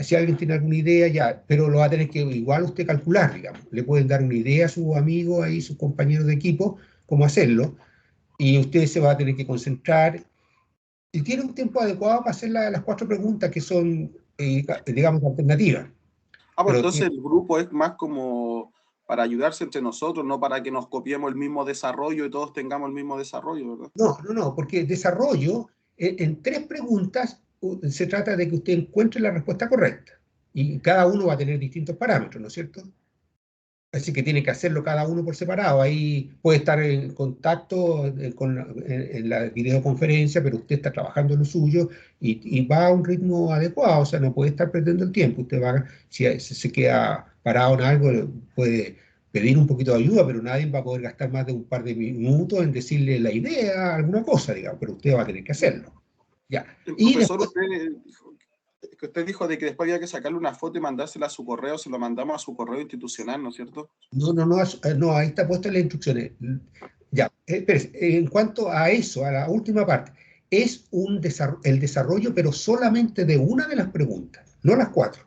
si alguien tiene alguna idea, ya, pero lo va a tener que igual usted calcular, digamos. Le pueden dar una idea a sus amigos, ahí, sus compañeros de equipo, cómo hacerlo, y usted se va a tener que concentrar. Y tiene un tiempo adecuado para hacer las 4 preguntas que son, digamos, alternativas. Ah, pues Pero entonces el grupo es más como para ayudarse entre nosotros, no para que nos copiemos el mismo desarrollo y todos tengamos el mismo desarrollo, ¿verdad? no, porque desarrollo, en 3 preguntas, se trata de que usted encuentre la respuesta correcta. Y cada uno va a tener distintos parámetros, ¿no es cierto? Así que tiene que hacerlo cada uno por separado. Ahí puede estar en contacto en la videoconferencia, pero usted está trabajando en lo suyo y va a un ritmo adecuado, o sea, no puede estar perdiendo el tiempo. Usted va, si se queda parado en algo, puede pedir un poquito de ayuda, pero nadie va a poder gastar más de un par de minutos en decirle la idea, alguna cosa, digamos, pero usted va a tener que hacerlo. Ya. El Y profesor, después, usted dijo de que después había que sacarle una foto y mandársela a su correo, se lo mandamos a su correo institucional, ¿no es cierto? no, ahí está puesto en las instrucciones. Ya, espérese, en cuanto a eso, a la última parte, es el desarrollo, pero solamente de una de las preguntas, no las 4.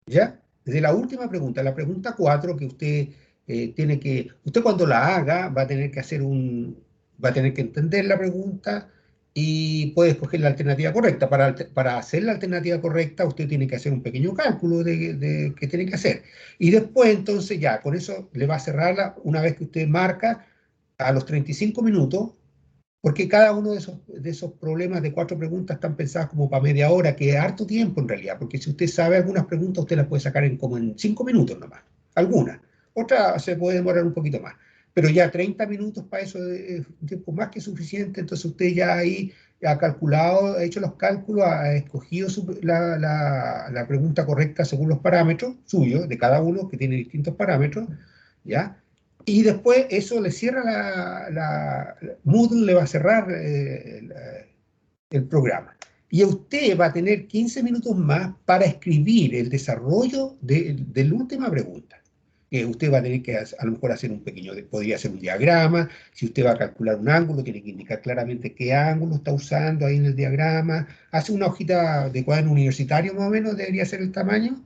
¿Ya? De la última pregunta, la pregunta 4 que usted usted cuando la haga va a tener que entender la pregunta y puede escoger la alternativa correcta. Para hacer la alternativa correcta, usted tiene que hacer un pequeño cálculo que tiene que hacer. Y después, entonces, ya, con eso le va a cerrarla una vez que usted marca a los 35 minutos, porque cada uno de esos problemas de 4 preguntas están pensadas como para media hora, que es harto tiempo en realidad, porque si usted sabe algunas preguntas, usted las puede sacar como en 5 minutos nomás, algunas. Otras se puede demorar un poquito más. Pero ya 30 minutos para eso es un tiempo más que suficiente, entonces usted ya ahí ha calculado, ha hecho los cálculos, ha escogido la pregunta correcta según los parámetros suyos, de cada uno, que tiene distintos parámetros, ¿ya? Y después eso le cierra Moodle le va a cerrar el programa. Y usted va a tener 15 minutos más para escribir el desarrollo de la última pregunta. Usted va a tener que a lo mejor hacer podría hacer un diagrama, si usted va a calcular un ángulo, tiene que indicar claramente qué ángulo está usando ahí en el diagrama, hace una hojita de cuaderno universitario más o menos, debería ser el tamaño,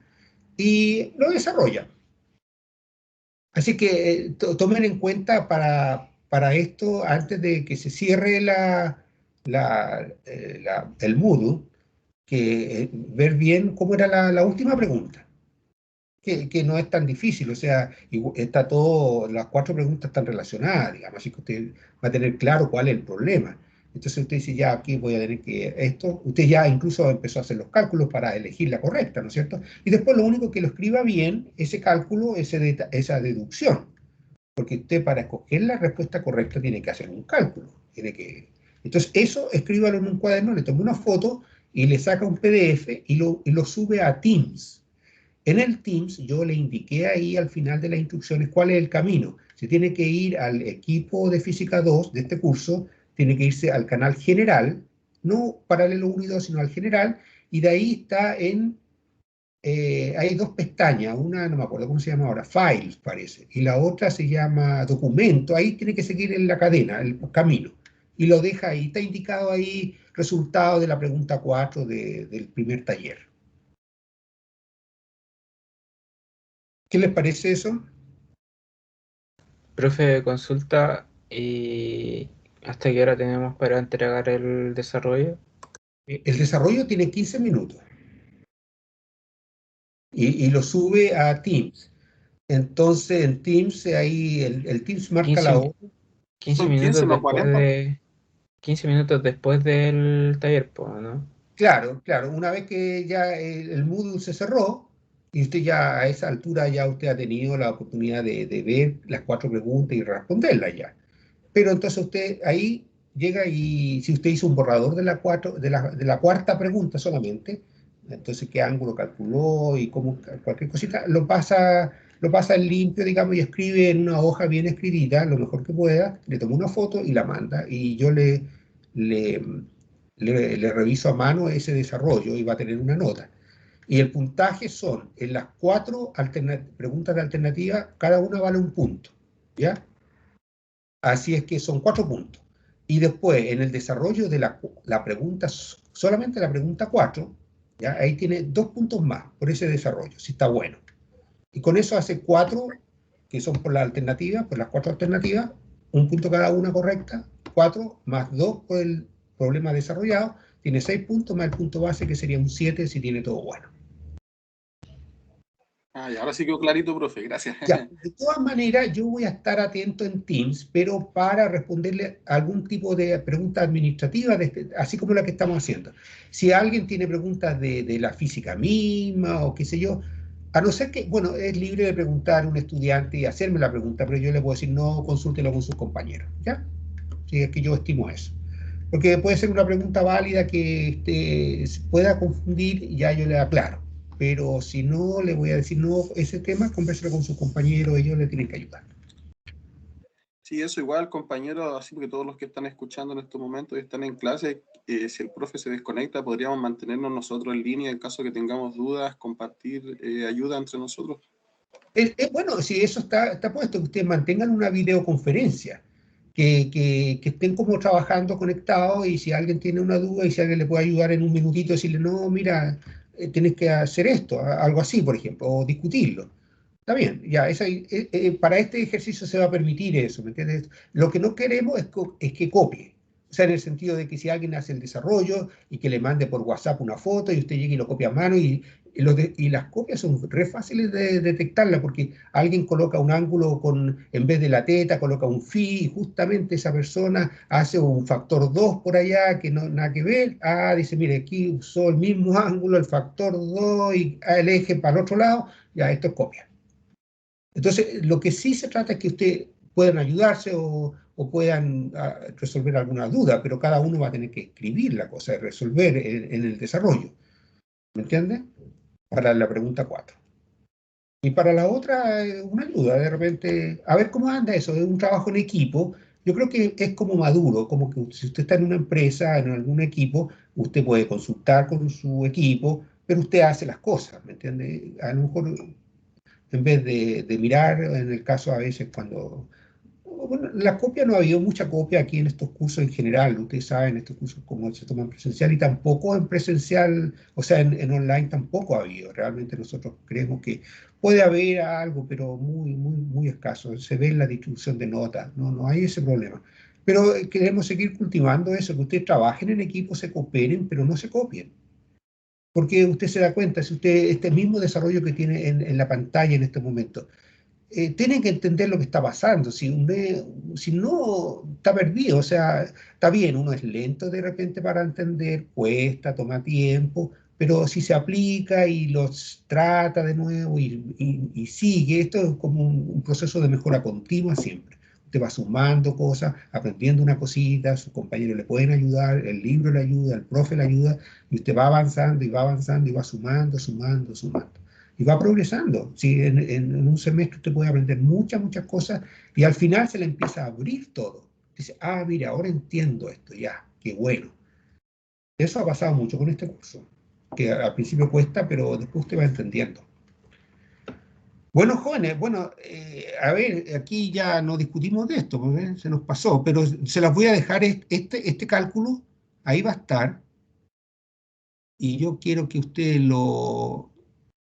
y lo desarrolla. Así que tomen en cuenta para esto, antes de que se cierre el Moodle, que ver bien cómo era la última pregunta, que no es tan difícil, o sea, está todo, las 4 preguntas están relacionadas, digamos, así que usted va a tener claro cuál es el problema. Entonces usted dice, ya aquí voy a tener que esto, usted ya incluso empezó a hacer los cálculos para elegir la correcta, ¿no es cierto? Y después lo único que lo escriba bien, ese cálculo, esa deducción, porque usted para escoger la respuesta correcta tiene que hacer un cálculo, entonces eso escríbalo en un cuaderno, le toma una foto y le saca un PDF y lo sube a Teams. En el Teams yo le indiqué ahí al final de las instrucciones cuál es el camino. Se tiene que ir al equipo de Física 2 de este curso, tiene que irse al canal general, no paralelo 1 y 2, sino al general, y de ahí está hay 2 pestañas, una no me acuerdo cómo se llama ahora, Files parece, y la otra se llama Documento, ahí tiene que seguir en la cadena, el camino, y lo deja ahí, está indicado ahí resultado de la pregunta 4 del primer taller. ¿Qué les parece eso? Profe, consulta, ¿y hasta qué hora tenemos para entregar el desarrollo? El desarrollo tiene 15 minutos y lo sube a Teams. Entonces en Teams, ahí el Teams marca la hora. 15 Son 15, minutos no después 40. de 15 minutos después del taller, ¿no? Claro, una vez que ya el Moodle se cerró, y usted ya a esa altura ya usted ha tenido la oportunidad de ver las 4 preguntas y responderlas ya. Pero entonces usted ahí llega y si usted hizo un borrador de la cuarta pregunta solamente, entonces qué ángulo calculó y cómo, cualquier cosita, lo pasa en limpio, digamos, y escribe en una hoja bien escrita, lo mejor que pueda, le toma una foto y la manda, y yo le, le reviso a mano ese desarrollo y va a tener una nota. Y el puntaje son, en las 4 preguntas de alternativa, cada una vale un punto, ¿ya? Así es que son 4 puntos. Y después, en el desarrollo de la pregunta, solamente la pregunta 4, ¿ya? Ahí tiene 2 puntos más por ese desarrollo, si está bueno. Y con eso hace 4, que son por la alternativa, por las 4 alternativas, un punto cada una correcta, 4 más 2 por el problema desarrollado, tiene 6 puntos más el punto base, que sería un 7 si tiene todo bueno. Y ahora sí quedó clarito, profe, gracias. Ya, de todas maneras, yo voy a estar atento en Teams, pero para responderle algún tipo de pregunta administrativa, así como la que estamos haciendo. Si alguien tiene preguntas de la física misma o qué sé yo, a no ser que, bueno, es libre de preguntar a un estudiante y hacerme la pregunta, pero yo le puedo decir, no, consúltelo con sus compañeros, ¿ya? Si es que yo estimo eso. Porque puede ser una pregunta válida que pueda confundir y ya yo le aclaro. Pero si no, le voy a decir, no, ese tema, convérselo con sus compañeros, ellos le tienen que ayudar. Sí, eso igual, compañeros, así que todos los que están escuchando en estos momentos y están en clase, si el profe se desconecta, podríamos mantenernos nosotros en línea en caso que tengamos dudas, compartir ayuda entre nosotros. Bueno, si eso está puesto, que ustedes mantengan una videoconferencia, que estén como trabajando conectados, y si alguien tiene una duda y si alguien le puede ayudar en un minutito, decirle, no, mira, tienes que hacer esto, algo así, por ejemplo, o discutirlo. Está bien, ya, para este ejercicio se va a permitir eso, ¿me entiendes? Lo que no queremos es que copie. O sea, en el sentido de que si alguien hace el desarrollo y que le mande por WhatsApp una foto y usted llegue y lo copia a mano, y las copias son re fáciles de detectarlas, porque alguien coloca un ángulo en vez de la teta, coloca un phi, y justamente esa persona hace un factor 2 por allá, que no nada que ver. Dice, mire, aquí usó el mismo ángulo, el factor 2, y el eje para el otro lado, ya, esto es copia. Entonces, lo que sí se trata es que ustedes puedan ayudarse o puedan resolver alguna duda, pero cada uno va a tener que escribir la cosa, resolver en el desarrollo. ¿Me entiendes? Para la pregunta 4. Y para la otra, una ayuda, de repente, a ver cómo anda eso, es un trabajo en equipo. Yo creo que es como maduro, como que si usted está en una empresa, en algún equipo, usted puede consultar con su equipo, pero usted hace las cosas, ¿me entiende? A lo mejor, en vez de mirar, en el caso a veces cuando Bueno, la copia no ha habido mucha copia aquí en estos cursos en general. Ustedes saben, estos cursos como se toman presencial y tampoco en presencial, o sea, en online tampoco ha habido. Realmente nosotros creemos que puede haber algo, pero muy escaso. Se ve en la distribución de notas, no hay ese problema. Pero queremos seguir cultivando eso, que ustedes trabajen en equipo, se cooperen, pero no se copien. Porque usted se da cuenta, si usted, este mismo desarrollo que tiene en la pantalla en este momento, tienen que entender lo que está pasando. Si no, está perdido. O sea, está bien, uno es lento de repente para entender, cuesta, toma tiempo, pero si se aplica y los trata de nuevo y sigue, esto es como un proceso de mejora continua siempre. Usted va sumando cosas, aprendiendo una cosita, sus compañeros le pueden ayudar, el libro le ayuda, el profe le ayuda, y usted va avanzando y va avanzando y va sumando. Y va progresando. Si en un semestre usted puede aprender muchas cosas y al final se le empieza a abrir todo. Dice, ah, mira, ahora entiendo esto, ya, qué bueno. Eso ha pasado mucho con este curso, que al principio cuesta, pero después usted va entendiendo. Bueno, jóvenes, bueno, a ver, aquí ya no discutimos de esto, porque se nos pasó, pero se las voy a dejar este cálculo, ahí va a estar, y yo quiero que ustedes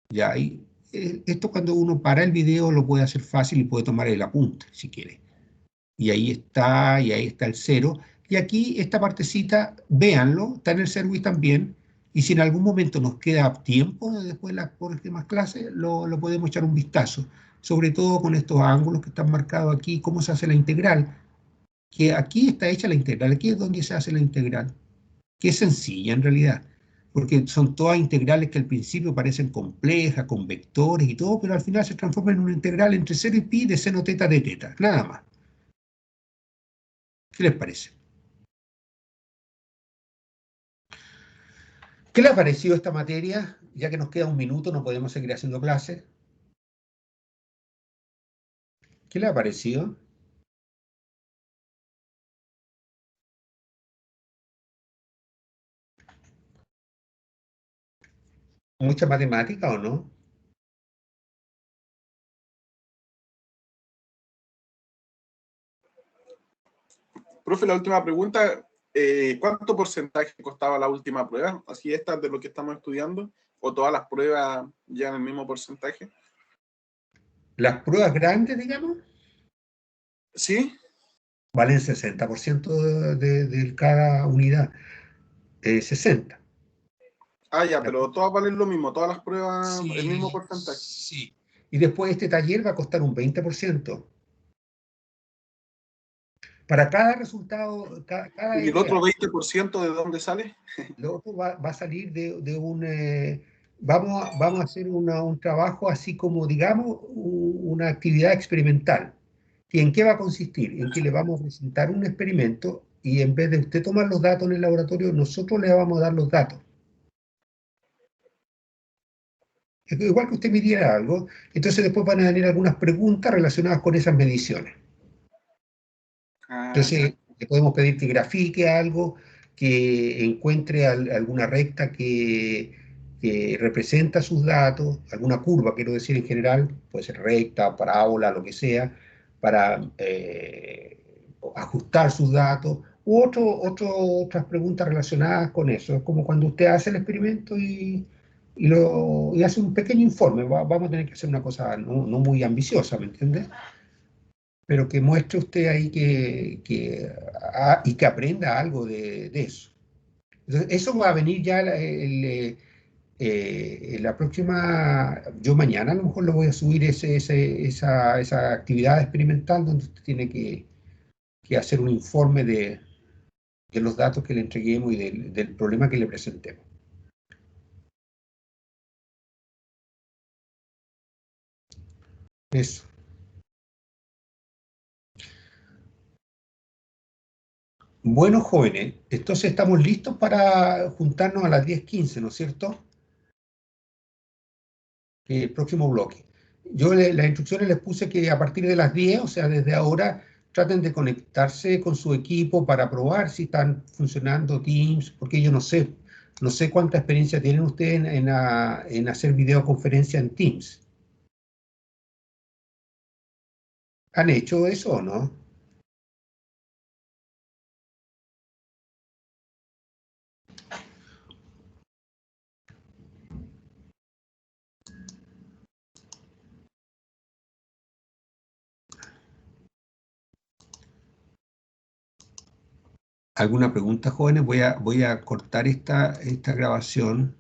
ya, ahí, esto cuando uno para el video lo puede hacer fácil y puede tomar el apunte, si quiere. Y ahí está el cero. Y aquí, esta partecita, véanlo, está en el service también, y si en algún momento nos queda tiempo después de las próximas clases, lo podemos echar un vistazo, sobre todo con estos ángulos que están marcados aquí, cómo se hace la integral, que aquí está hecha la integral, aquí es donde se hace la integral, que es sencilla en realidad, porque son todas integrales que al principio parecen complejas, con vectores y todo, pero al final se transforman en una integral entre 0 y pi de seno teta de teta, nada más. ¿Qué les parece? ¿Qué le ha parecido esta materia? Ya que nos queda un minuto, no podemos seguir haciendo clases. ¿Qué le ha parecido? ¿Mucha matemática o no? Profe, la última pregunta, ¿cuánto porcentaje costaba la última prueba? ¿Así esta de lo que estamos estudiando? ¿O todas las pruebas llevan el mismo porcentaje? Las pruebas grandes, digamos, ¿Sí? valen 60% de cada unidad. 60. Ah, ya, La- pero todas valen lo mismo, todas las pruebas el mismo Sí, porcentaje. sí. Y después este taller va a costar un 20%. Para cada resultado, cada ¿Y el otro idea. 20% de dónde sale? Lo otro va a salir de un... vamos a hacer un trabajo así como, digamos, una actividad experimental. ¿Y en qué va a consistir? En que le vamos a presentar un experimento y en vez de usted tomar los datos en el laboratorio, nosotros le vamos a dar los datos. Igual que usted midiera algo, entonces después van a venir algunas preguntas relacionadas con esas mediciones. Ah, Entonces, le podemos pedir que grafique algo, que encuentre alguna recta que representa sus datos, alguna curva, quiero decir en general, puede ser recta, parábola, lo que sea, para ajustar sus datos, u otras preguntas relacionadas con eso. Es como cuando usted hace el experimento y hace un pequeño informe. Vamos a tener que hacer una cosa no muy ambiciosa, ¿me entiende? Pero que muestre usted ahí y que aprenda algo de eso. Entonces, eso va a venir ya la próxima, yo mañana a lo mejor lo voy a subir esa actividad experimental donde usted tiene que hacer un informe de los datos que le entreguemos y del problema que le presentemos. Eso. Bueno, jóvenes, entonces estamos listos para juntarnos a las 10:15, ¿no es cierto? El próximo bloque. Yo las instrucciones les puse que a partir de las 10, o sea, desde ahora, traten de conectarse con su equipo para probar si están funcionando Teams, porque yo no sé cuánta experiencia tienen ustedes en hacer videoconferencia en Teams. ¿Han hecho eso o no? ¿Alguna pregunta, jóvenes? Voy a cortar esta grabación.